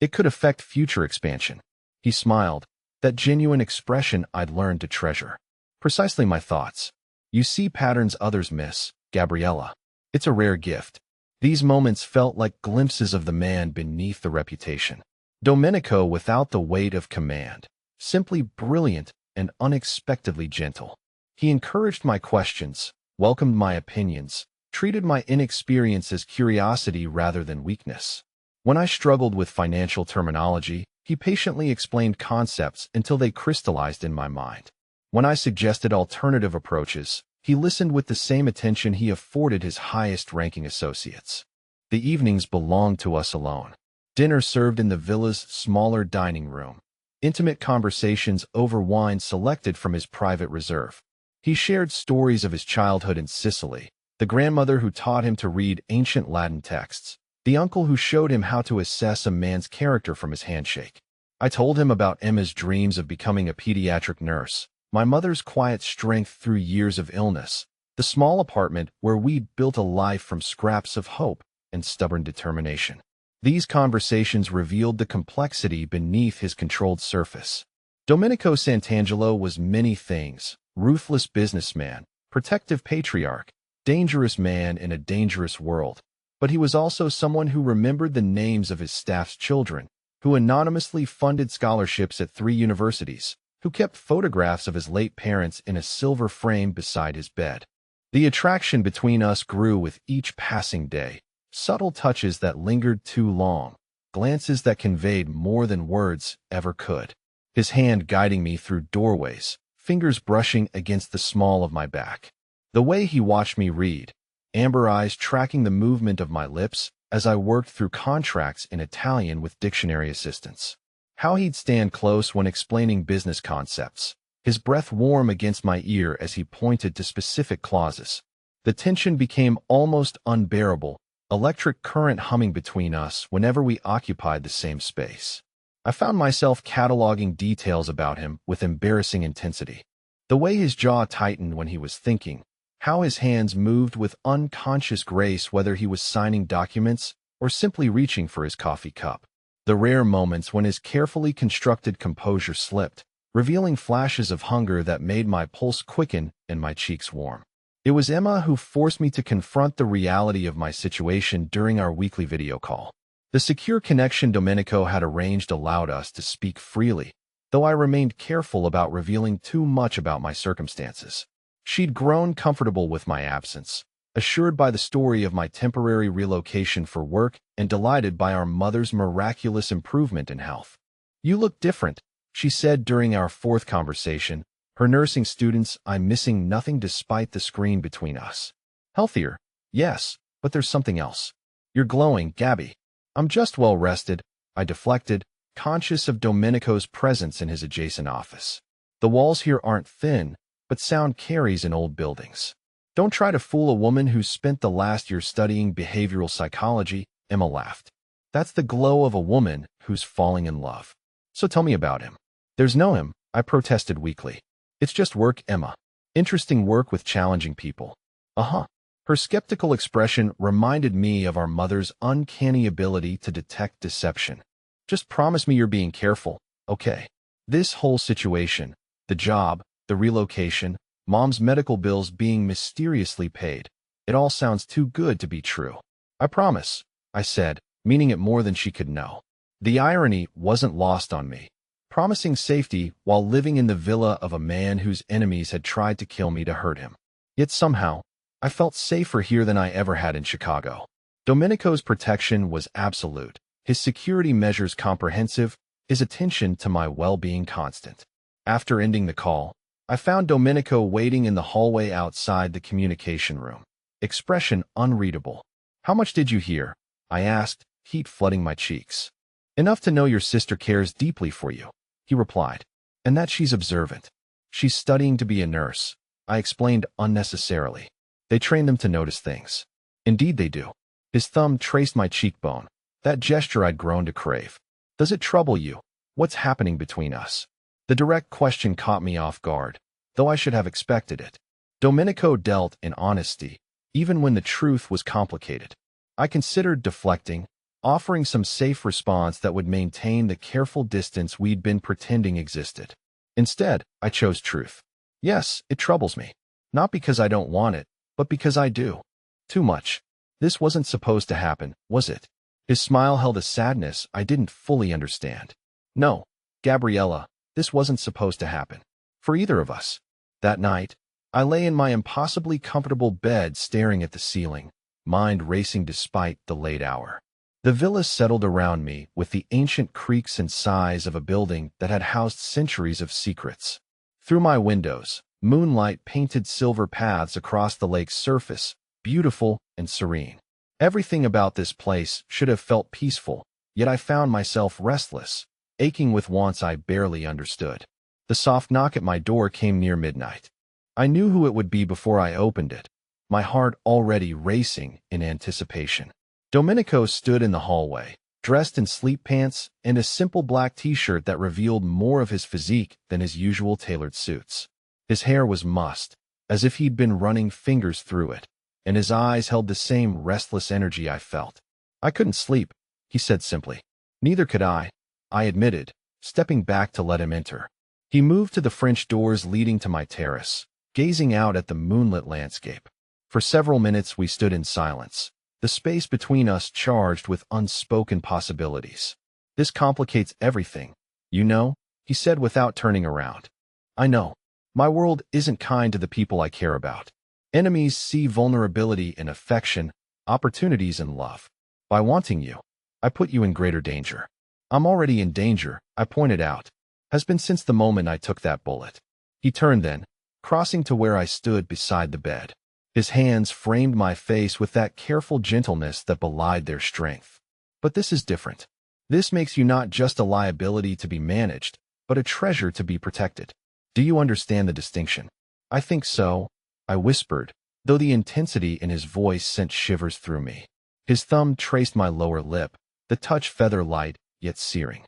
It could affect future expansion." He smiled, that genuine expression I'd learned to treasure. "Precisely my thoughts. You see patterns others miss, Gabriella. It's a rare gift." These moments felt like glimpses of the man beneath the reputation. Domenico without the weight of command, simply brilliant and unexpectedly gentle. He encouraged my questions, welcomed my opinions, treated my inexperience as curiosity rather than weakness. When I struggled with financial terminology, he patiently explained concepts until they crystallized in my mind. When I suggested alternative approaches, he listened with the same attention he afforded his highest-ranking associates. The evenings belonged to us alone. Dinner served in the villa's smaller dining room. Intimate conversations over wine selected from his private reserve. He shared stories of his childhood in Sicily, the grandmother who taught him to read ancient Latin texts, the uncle who showed him how to assess a man's character from his handshake. I told him about Emma's dreams of becoming a pediatric nurse, my mother's quiet strength through years of illness, the small apartment where we'd built a life from scraps of hope and stubborn determination. These conversations revealed the complexity beneath his controlled surface. Domenico Sant'Angelo was many things: ruthless businessman, protective patriarch, dangerous man in a dangerous world. But he was also someone who remembered the names of his staff's children, who anonymously funded scholarships at 3 universities, who kept photographs of his late parents in a silver frame beside his bed. The attraction between us grew with each passing day, subtle touches that lingered too long, glances that conveyed more than words ever could. His hand guiding me through doorways, fingers brushing against the small of my back. The way he watched me read, amber eyes tracking the movement of my lips as I worked through contracts in Italian with dictionary assistance. How he'd stand close when explaining business concepts, his breath warm against my ear as he pointed to specific clauses. The tension became almost unbearable, electric current humming between us whenever we occupied the same space. I found myself cataloging details about him with embarrassing intensity. The way his jaw tightened when he was thinking, how his hands moved with unconscious grace whether he was signing documents or simply reaching for his coffee cup. The rare moments when his carefully constructed composure slipped, revealing flashes of hunger that made my pulse quicken and my cheeks warm. It was Emma who forced me to confront the reality of my situation during our weekly video call. The secure connection Domenico had arranged allowed us to speak freely, though I remained careful about revealing too much about my circumstances. She'd grown comfortable with my absence, assured by the story of my temporary relocation for work and delighted by our mother's miraculous improvement in health. "You look different," she said during our 4th conversation, her nursing students I'm missing nothing despite the screen between us. "Healthier, yes, but there's something else. You're glowing, Gabby." "I'm just well rested," I deflected, conscious of Domenico's presence in his adjacent office. "The walls here aren't thin, but sound carries in old buildings." "Don't try to fool a woman who's spent the last year studying behavioral psychology," Emma laughed. "That's the glow of a woman who's falling in love. So tell me about him." "There's no him," I protested weakly. It's just work, Emma. Interesting work with challenging people. Uh-huh. Her skeptical expression reminded me of our mother's uncanny ability to detect deception. Just promise me you're being careful, okay? This whole situation, the job, the relocation, Mom's medical bills being mysteriously paid, it all sounds too good to be true. I promise, I said, meaning it more than she could know. The irony wasn't lost on me. Promising safety while living in the villa of a man whose enemies had tried to kill me to hurt him. Yet somehow, I felt safer here than I ever had in Chicago. Domenico's protection was absolute, his security measures comprehensive, his attention to my well-being constant. After ending the call, I found Domenico waiting in the hallway outside the communication room. Expression unreadable. "How much did you hear?" I asked, heat flooding my cheeks. "Enough to know your sister cares deeply for you," he replied, "and that she's observant. She's studying to be a nurse," I explained unnecessarily. "They train them to notice things." "Indeed they do." His thumb traced my cheekbone, that gesture I'd grown to crave. "Does it trouble you? What's happening between us?" The direct question caught me off guard, though I should have expected it. Domenico dealt in honesty, even when the truth was complicated. I considered deflecting, offering some safe response that would maintain the careful distance we'd been pretending existed. Instead, I chose truth. "Yes, it troubles me. Not because I don't want it, but because I do. Too much. This wasn't supposed to happen, was it?" His smile held a sadness I didn't fully understand. "No, Gabriella, this wasn't supposed to happen. For either of us." That night, I lay in my impossibly comfortable bed staring at the ceiling, mind racing despite the late hour. The villa settled around me with the ancient creaks and sighs of a building that had housed centuries of secrets. Through my windows, moonlight painted silver paths across the lake's surface, beautiful and serene. Everything about this place should have felt peaceful, yet I found myself restless, aching with wants I barely understood. The soft knock at my door came near midnight. I knew who it would be before I opened it, my heart already racing in anticipation. Domenico stood in the hallway, dressed in sleep pants and a simple black t-shirt that revealed more of his physique than his usual tailored suits. His hair was mussed, as if he'd been running fingers through it, and his eyes held the same restless energy I felt. "I couldn't sleep," he said simply. "Neither could I admitted, stepping back to let him enter. He moved to the French doors leading to my terrace, gazing out at the moonlit landscape. For several minutes we stood in silence, the space between us charged with unspoken possibilities. "This complicates everything, you know," he said without turning around. "I know. My world isn't kind to the people I care about. Enemies see vulnerability in affection, opportunities in love. By wanting you, I put you in greater danger." "I'm already in danger," I pointed out. "Has been since the moment I took that bullet." He turned then, crossing to where I stood beside the bed. His hands framed my face with that careful gentleness that belied their strength. "But this is different. This makes you not just a liability to be managed, but a treasure to be protected. Do you understand the distinction?" "I think so," I whispered, though the intensity in his voice sent shivers through me. His thumb traced my lower lip, the touch feather-light, yet searing.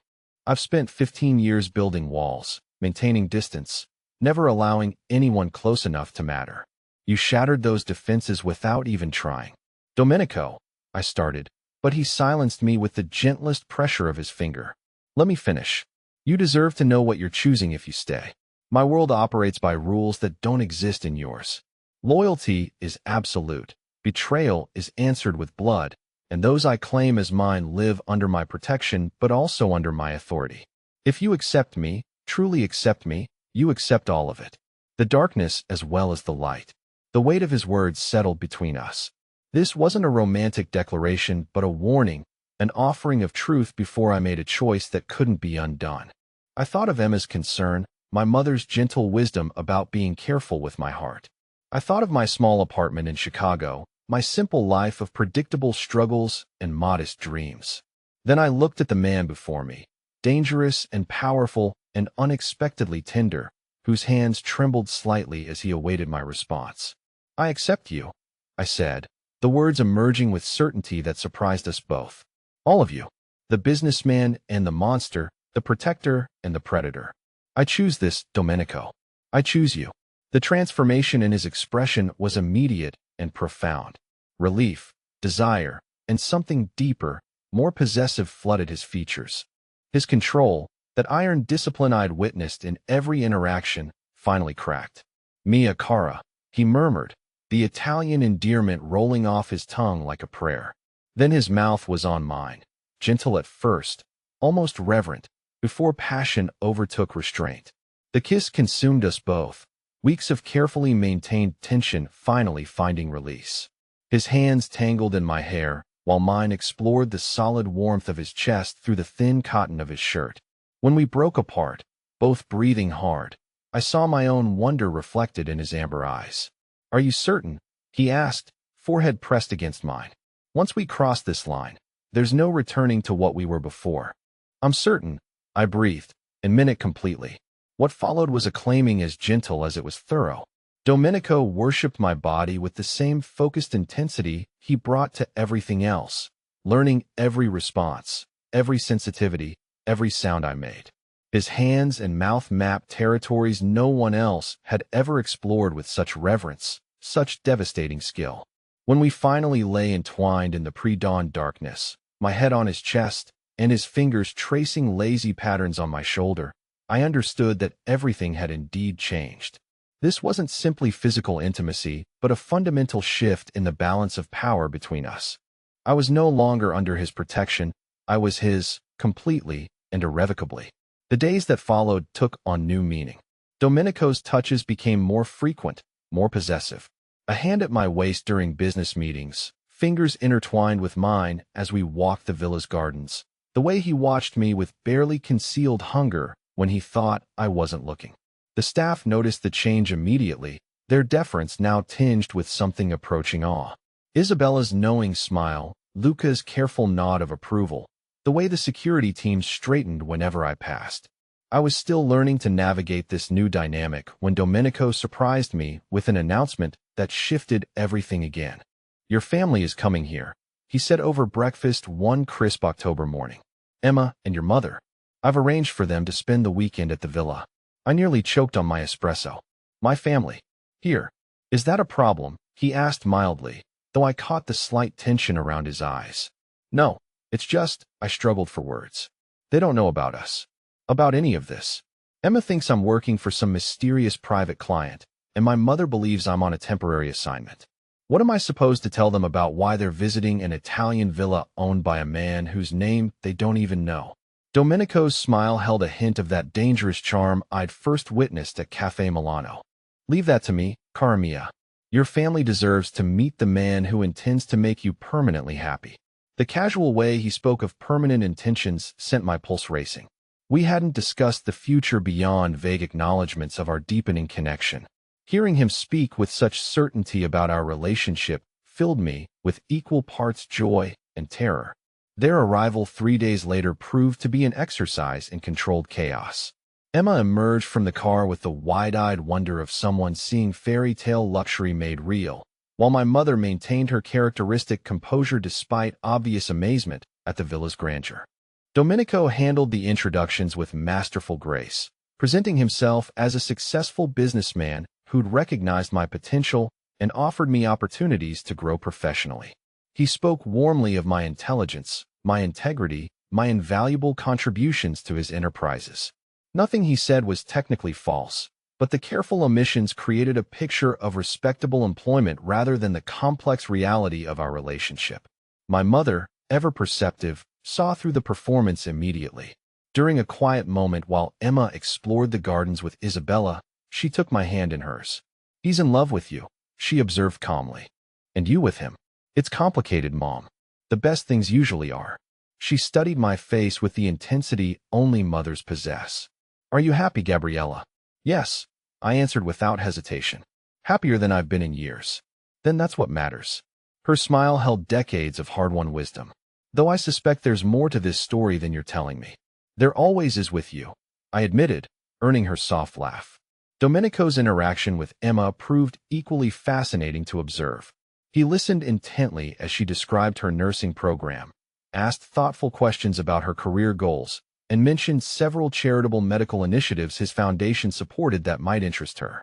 "I've spent 15 years building walls, maintaining distance, never allowing anyone close enough to matter. You shattered those defenses without even trying." "Domenico," I started, but he silenced me with the gentlest pressure of his finger. "Let me finish. You deserve to know what you're choosing if you stay. My world operates by rules that don't exist in yours. Loyalty is absolute, betrayal is answered with blood, and those I claim as mine live under my protection but also under my authority. If you accept me, truly accept me, you accept all of it. The darkness as well as the light." The weight of his words settled between us. This wasn't a romantic declaration, but a warning, an offering of truth before I made a choice that couldn't be undone. I thought of Emma's concern, my mother's gentle wisdom about being careful with my heart. I thought of my small apartment in Chicago, my simple life of predictable struggles and modest dreams. Then I looked at the man before me, dangerous and powerful and unexpectedly tender, whose hands trembled slightly as he awaited my response. "I accept you," I said, the words emerging with certainty that surprised us both. "All of you. The businessman and the monster, the protector and the predator. I choose this, Domenico." I choose you. The transformation in his expression was immediate and profound. Relief, desire, and something deeper, more possessive flooded his features. His control, that iron discipline I'd witnessed in every interaction, finally cracked. Mia cara, he murmured, the Italian endearment rolling off his tongue like a prayer. Then his mouth was on mine, gentle at first, almost reverent, before passion overtook restraint. The kiss consumed us both, weeks of carefully maintained tension finally finding release. His hands tangled in my hair, while mine explored the solid warmth of his chest through the thin cotton of his shirt. When we broke apart, both breathing hard, I saw my own wonder reflected in his amber eyes. "Are you certain?" he asked, forehead pressed against mine. "Once we cross this line, there's no returning to what we were before." "I'm certain," I breathed, and meant it completely. What followed was acclaiming as gentle as it was thorough. Domenico worshipped my body with the same focused intensity he brought to everything else, learning every response, every sensitivity, every sound I made. His hands and mouth mapped territories no one else had ever explored with such reverence, such devastating skill. When we finally lay entwined in the pre-dawn darkness, my head on his chest and his fingers tracing lazy patterns on my shoulder, I understood that everything had indeed changed. This wasn't simply physical intimacy, but a fundamental shift in the balance of power between us. I was no longer under his protection. I was his, completely and irrevocably. The days that followed took on new meaning. Domenico's touches became more frequent, more possessive. A hand at my waist during business meetings, fingers intertwined with mine as we walked the villa's gardens. The way he watched me with barely concealed hunger when he thought I wasn't looking. The staff noticed the change immediately, their deference now tinged with something approaching awe. Isabella's knowing smile, Luca's careful nod of approval, the way the security teams straightened whenever I passed. I was still learning to navigate this new dynamic when Domenico surprised me with an announcement that shifted everything again. "Your family is coming here," he said over breakfast one crisp October morning. "Emma and your mother. I've arranged for them to spend the weekend at the villa." I nearly choked on my espresso. "My family. Here. Is that a problem?" he asked mildly, though I caught the slight tension around his eyes. "No, it's just," I struggled for words. "They don't know about us. About any of this. Emma thinks I'm working for some mysterious private client, and my mother believes I'm on a temporary assignment. What am I supposed to tell them about why they're visiting an Italian villa owned by a man whose name they don't even know?" Domenico's smile held a hint of that dangerous charm I'd first witnessed at Cafe Milano. "Leave that to me, cara mia. Your family deserves to meet the man who intends to make you permanently happy." The casual way he spoke of permanent intentions sent my pulse racing. We hadn't discussed the future beyond vague acknowledgments of our deepening connection. Hearing him speak with such certainty about our relationship filled me with equal parts joy and terror. Their arrival 3 days later proved to be an exercise in controlled chaos. Emma emerged from the car with the wide-eyed wonder of someone seeing fairy tale luxury made real, while my mother maintained her characteristic composure despite obvious amazement at the villa's grandeur. Domenico handled the introductions with masterful grace, presenting himself as a successful businessman who'd recognized my potential and offered me opportunities to grow professionally. He spoke warmly of my intelligence, my integrity, my invaluable contributions to his enterprises. Nothing he said was technically false, but the careful omissions created a picture of respectable employment rather than the complex reality of our relationship. My mother, ever perceptive, saw through the performance immediately. During a quiet moment while Emma explored the gardens with Isabella, she took my hand in hers. "He's in love with you," she observed calmly. "And you with him. It's complicated, Mom. The best things usually are." She studied my face with the intensity only mothers possess. "Are you happy, Gabriella?" "Yes," I answered without hesitation. "Happier than I've been in years." "Then that's what matters." Her smile held decades of hard-won wisdom. "Though I suspect there's more to this story than you're telling me." "There always is with you," I admitted, earning her soft laugh. Domenico's interaction with Emma proved equally fascinating to observe. He listened intently as she described her nursing program, asked thoughtful questions about her career goals, and mentioned several charitable medical initiatives his foundation supported that might interest her.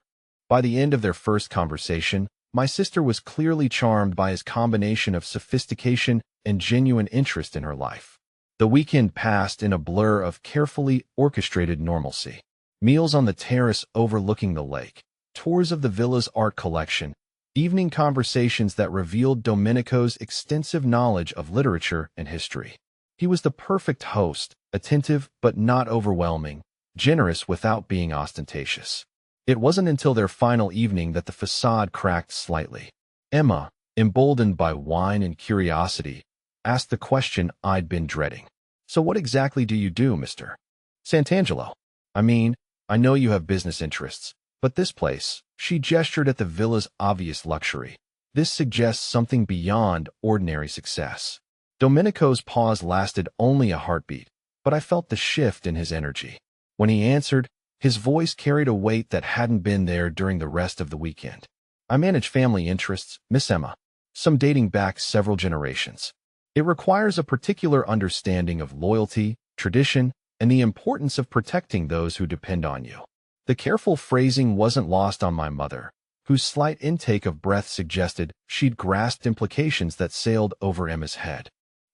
By the end of their first conversation, my sister was clearly charmed by his combination of sophistication and genuine interest in her life. The weekend passed in a blur of carefully orchestrated normalcy. Meals on the terrace overlooking the lake, tours of the villa's art collection, evening conversations that revealed Domenico's extensive knowledge of literature and history. He was the perfect host, attentive but not overwhelming, generous without being ostentatious. It wasn't until their final evening that the facade cracked slightly. Emma, emboldened by wine and curiosity, asked the question I'd been dreading. "So what exactly do you do, Mr. Santangelo? I mean, I know you have business interests, but this place," she gestured at the villa's obvious luxury, "this suggests something beyond ordinary success." Domenico's pause lasted only a heartbeat, but I felt the shift in his energy. When he answered, his voice carried a weight that hadn't been there during the rest of the weekend. "I manage family interests, Miss Emma, some dating back several generations. It requires a particular understanding of loyalty, tradition, and the importance of protecting those who depend on you." The careful phrasing wasn't lost on my mother, whose slight intake of breath suggested she'd grasped implications that sailed over Emma's head.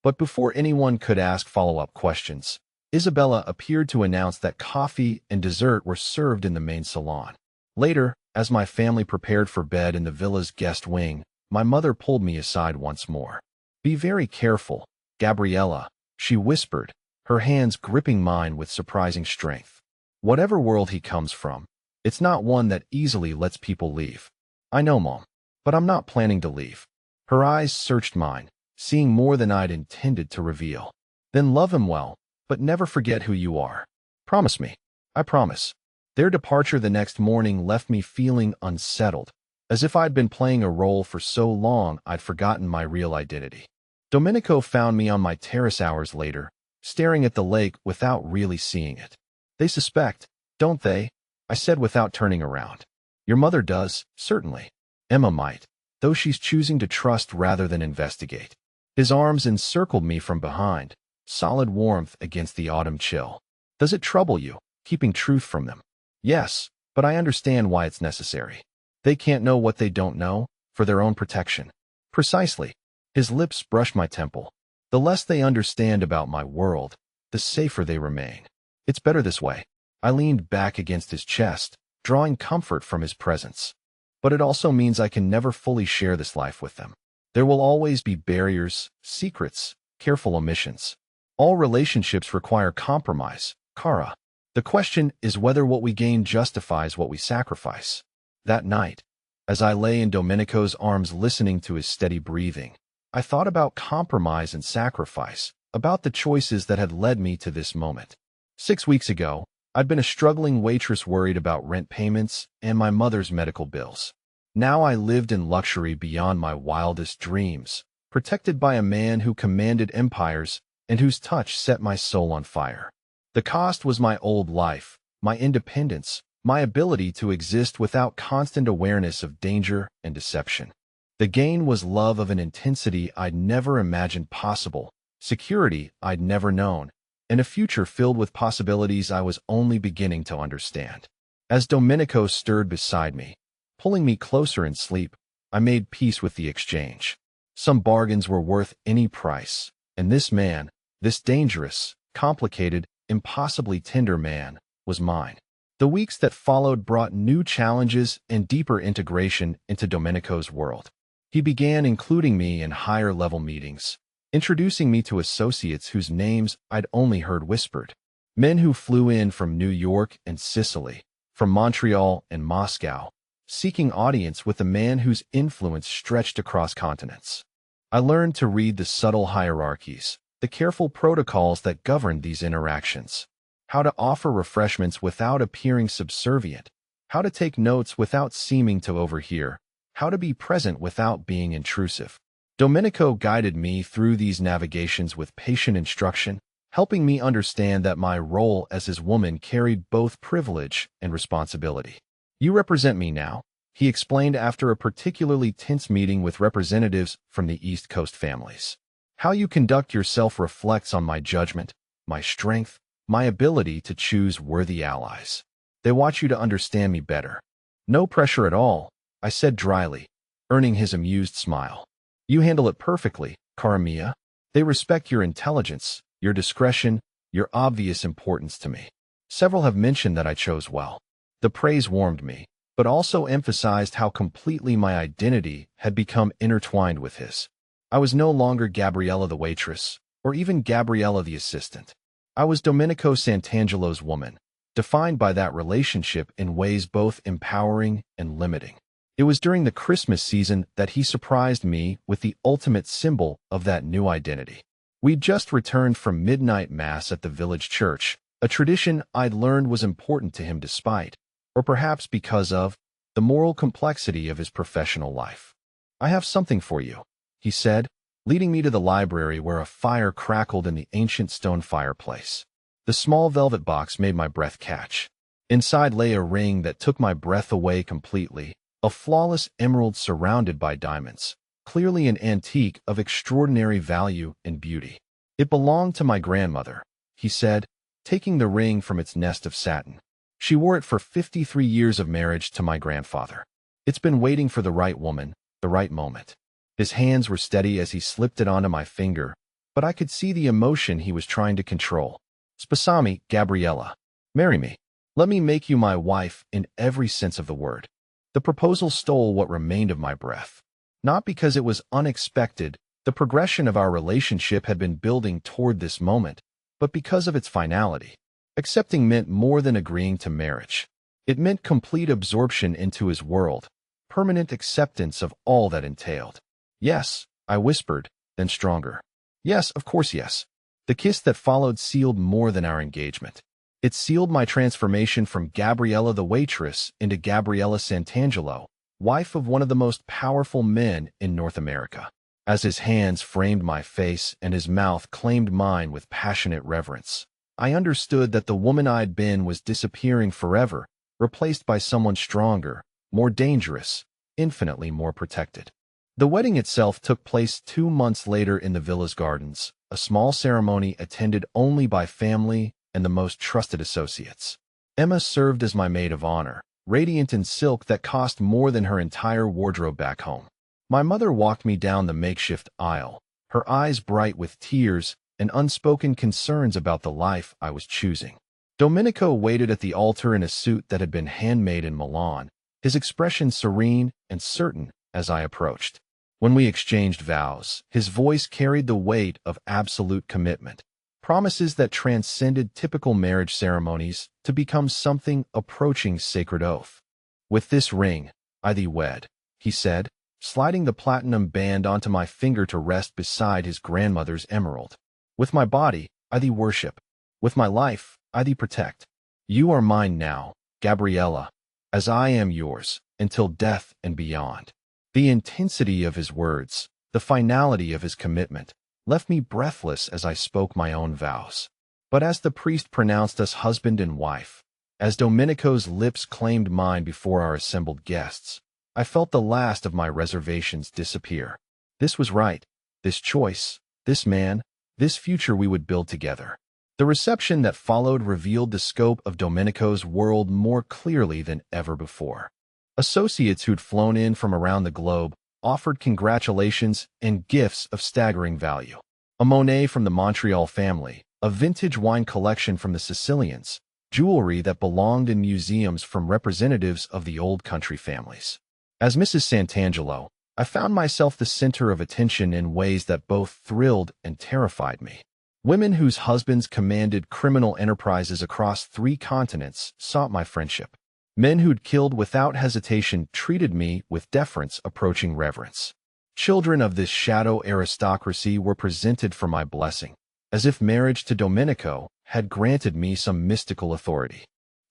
But before anyone could ask follow-up questions, Isabella appeared to announce that coffee and dessert were served in the main salon. Later, as my family prepared for bed in the villa's guest wing, my mother pulled me aside once more. "Be very careful, Gabriella," she whispered, her hands gripping mine with surprising strength. "Whatever world he comes from, it's not one that easily lets people leave." "I know, Mom, but I'm not planning to leave." Her eyes searched mine, seeing more than I'd intended to reveal. "Then love him well, but never forget who you are. Promise me." "I promise." Their departure the next morning left me feeling unsettled, as if I'd been playing a role for so long I'd forgotten my real identity. Domenico found me on my terrace hours later, staring at the lake without really seeing it. "They suspect, don't they?" I said without turning around. "Your mother does, certainly. Emma might, though she's choosing to trust rather than investigate." His arms encircled me from behind, solid warmth against the autumn chill. "Does it trouble you, keeping truth from them?" "Yes, but I understand why it's necessary. They can't know what they don't know, for their own protection." "Precisely." His lips brushed my temple. "The less they understand about my world, the safer they remain. It's better this way." I leaned back against his chest, drawing comfort from his presence. "But it also means I can never fully share this life with them. There will always be barriers, secrets, careful omissions. All relationships require compromise, Kara. The question is whether what we gain justifies what we sacrifice." That night, as I lay in Domenico's arms listening to his steady breathing, I thought about compromise and sacrifice, about the choices that had led me to this moment. 6 weeks ago, I'd been a struggling waitress worried about rent payments and my mother's medical bills. Now I lived in luxury beyond my wildest dreams, protected by a man who commanded empires and whose touch set my soul on fire. The cost was my old life, my independence, my ability to exist without constant awareness of danger and deception. The gain was love of an intensity I'd never imagined possible, security I'd never known, and a future filled with possibilities I was only beginning to understand. As Domenico stirred beside me, pulling me closer in sleep, I made peace with the exchange. Some bargains were worth any price, and this man, this dangerous, complicated, impossibly tender man, was mine. The weeks that followed brought new challenges and deeper integration into Domenico's world. He began including me in higher-level meetings, introducing me to associates whose names I'd only heard whispered. Men who flew in from New York and Sicily, from Montreal and Moscow, seeking audience with a man whose influence stretched across continents. I learned to read the subtle hierarchies, the careful protocols that governed these interactions. How to offer refreshments without appearing subservient, how to take notes without seeming to overhear, how to be present without being intrusive. Domenico guided me through these navigations with patient instruction, helping me understand that my role as his woman carried both privilege and responsibility. "You represent me now," he explained after a particularly tense meeting with representatives from the East Coast families. "How you conduct yourself reflects on my judgment, my strength, my ability to choose worthy allies. They want you to understand me better. No pressure at all, I said dryly, earning his amused smile. You handle it perfectly, cara mia. They respect your intelligence, your discretion, your obvious importance to me. Several have mentioned that I chose well. The praise warmed me, but also emphasized how completely my identity had become intertwined with his. I was no longer Gabriella the waitress, or even Gabriella the assistant. I was Domenico Santangelo's woman, defined by that relationship in ways both empowering and limiting. It was during the Christmas season that he surprised me with the ultimate symbol of that new identity. We'd just returned from midnight mass at the village church, a tradition I'd learned was important to him despite, or perhaps because of, the moral complexity of his professional life. I have something for you, he said, leading me to the library where a fire crackled in the ancient stone fireplace. The small velvet box made my breath catch. Inside lay a ring that took my breath away completely, a flawless emerald surrounded by diamonds, clearly an antique of extraordinary value and beauty. It belonged to my grandmother, he said, taking the ring from its nest of satin. She wore it for 53 years of marriage to my grandfather. It's been waiting for the right woman, the right moment. His hands were steady as he slipped it onto my finger, but I could see the emotion he was trying to control. Sposami, Gabriella. Marry me. Let me make you my wife in every sense of the word. The proposal stole what remained of my breath. Not because it was unexpected, the progression of our relationship had been building toward this moment, but because of its finality. Accepting meant more than agreeing to marriage. It meant complete absorption into his world, permanent acceptance of all that entailed. Yes, I whispered, then stronger. Yes, of course yes. The kiss that followed sealed more than our engagement. It sealed my transformation from Gabriella the waitress into Gabriella Santangelo, wife of one of the most powerful men in North America. As his hands framed my face and his mouth claimed mine with passionate reverence, I understood that the woman I'd been was disappearing forever, replaced by someone stronger, more dangerous, infinitely more protected. The wedding itself took place 2 months later in the villa's gardens, a small ceremony attended only by family and the most trusted associates. Emma served as my maid of honor, radiant in silk that cost more than her entire wardrobe back home. My mother walked me down the makeshift aisle, her eyes bright with tears and unspoken concerns about the life I was choosing. Domenico waited at the altar in a suit that had been handmade in Milan, his expression serene and certain as I approached. When we exchanged vows, his voice carried the weight of absolute commitment, promises that transcended typical marriage ceremonies to become something approaching sacred oath. With this ring, I thee wed, he said, sliding the platinum band onto my finger to rest beside his grandmother's emerald. With my body, I thee worship. With my life, I thee protect. You are mine now, Gabriella, as I am yours, until death and beyond. The intensity of his words, the finality of his commitment, left me breathless as I spoke my own vows. But as the priest pronounced us husband and wife, as Domenico's lips claimed mine before our assembled guests, I felt the last of my reservations disappear. This was right, this choice, this man, this future we would build together. The reception that followed revealed the scope of Domenico's world more clearly than ever before. Associates who'd flown in from around the globe offered congratulations and gifts of staggering value. A Monet from the Montreal family, a vintage wine collection from the Sicilians, jewelry that belonged in museums from representatives of the old country families. As Mrs. Santangelo, I found myself the center of attention in ways that both thrilled and terrified me. Women whose husbands commanded criminal enterprises across 3 continents sought my friendship. Men who'd killed without hesitation treated me with deference approaching reverence. Children of this shadow aristocracy were presented for my blessing, as if marriage to Domenico had granted me some mystical authority.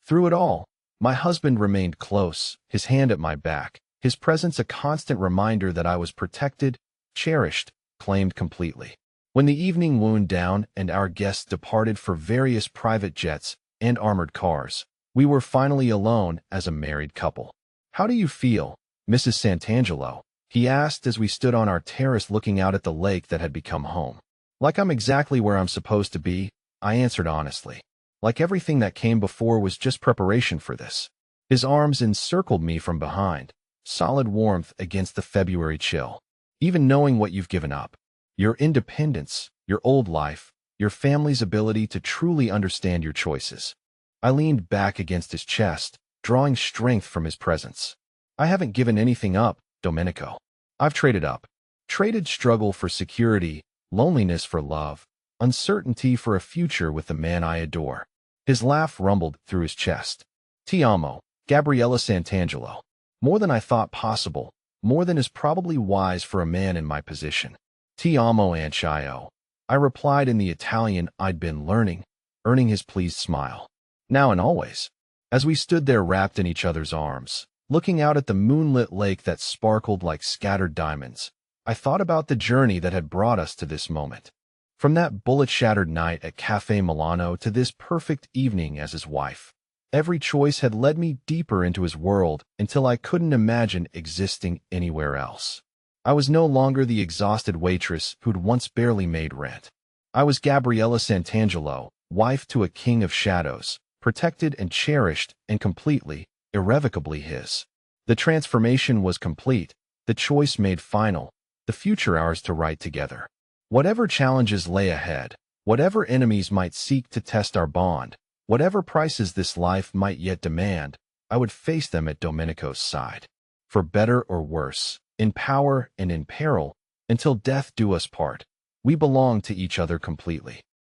Through it all, my husband remained close, his hand at my back, his presence a constant reminder that I was protected, cherished, claimed completely. When the evening wound down and our guests departed for various private jets and armored cars, we were finally alone as a married couple. How do you feel, Mrs. Santangelo? He asked as we stood on our terrace looking out at the lake that had become home. Like I'm exactly where I'm supposed to be, I answered honestly. like everything that came before was just preparation for this. His arms encircled me from behind, solid warmth against the February chill. Even knowing what you've given up, your independence, your old life, your family's ability to truly understand your choices. I leaned back against his chest, drawing strength from his presence. I haven't given anything up, Domenico. I've traded up. Traded struggle for security, loneliness for love, uncertainty for a future with the man I adore. His laugh rumbled through his chest. Ti amo, Gabriella Santangelo. More than I thought possible, more than is probably wise for a man in my position. Ti amo Anchio. I replied in the Italian I'd been learning, earning his pleased smile. Now and always. As we stood there wrapped in each other's arms, looking out at the moonlit lake that sparkled like scattered diamonds, I thought about the journey that had brought us to this moment. From that bullet-shattered night at Cafe Milano to this perfect evening as his wife. Every choice had led me deeper into his world until I couldn't imagine existing anywhere else. I was no longer the exhausted waitress who'd once barely made rent. I was Gabriella Santangelo, wife to a king of shadows, protected and cherished and completely, irrevocably his. The transformation was complete, the choice made final, the future ours to write together. Whatever challenges lay ahead, whatever enemies might seek to test our bond, whatever prices this life might yet demand, I would face them at Domenico's side. For better or worse, in power and in peril, until death do us part, we belong to each other completely.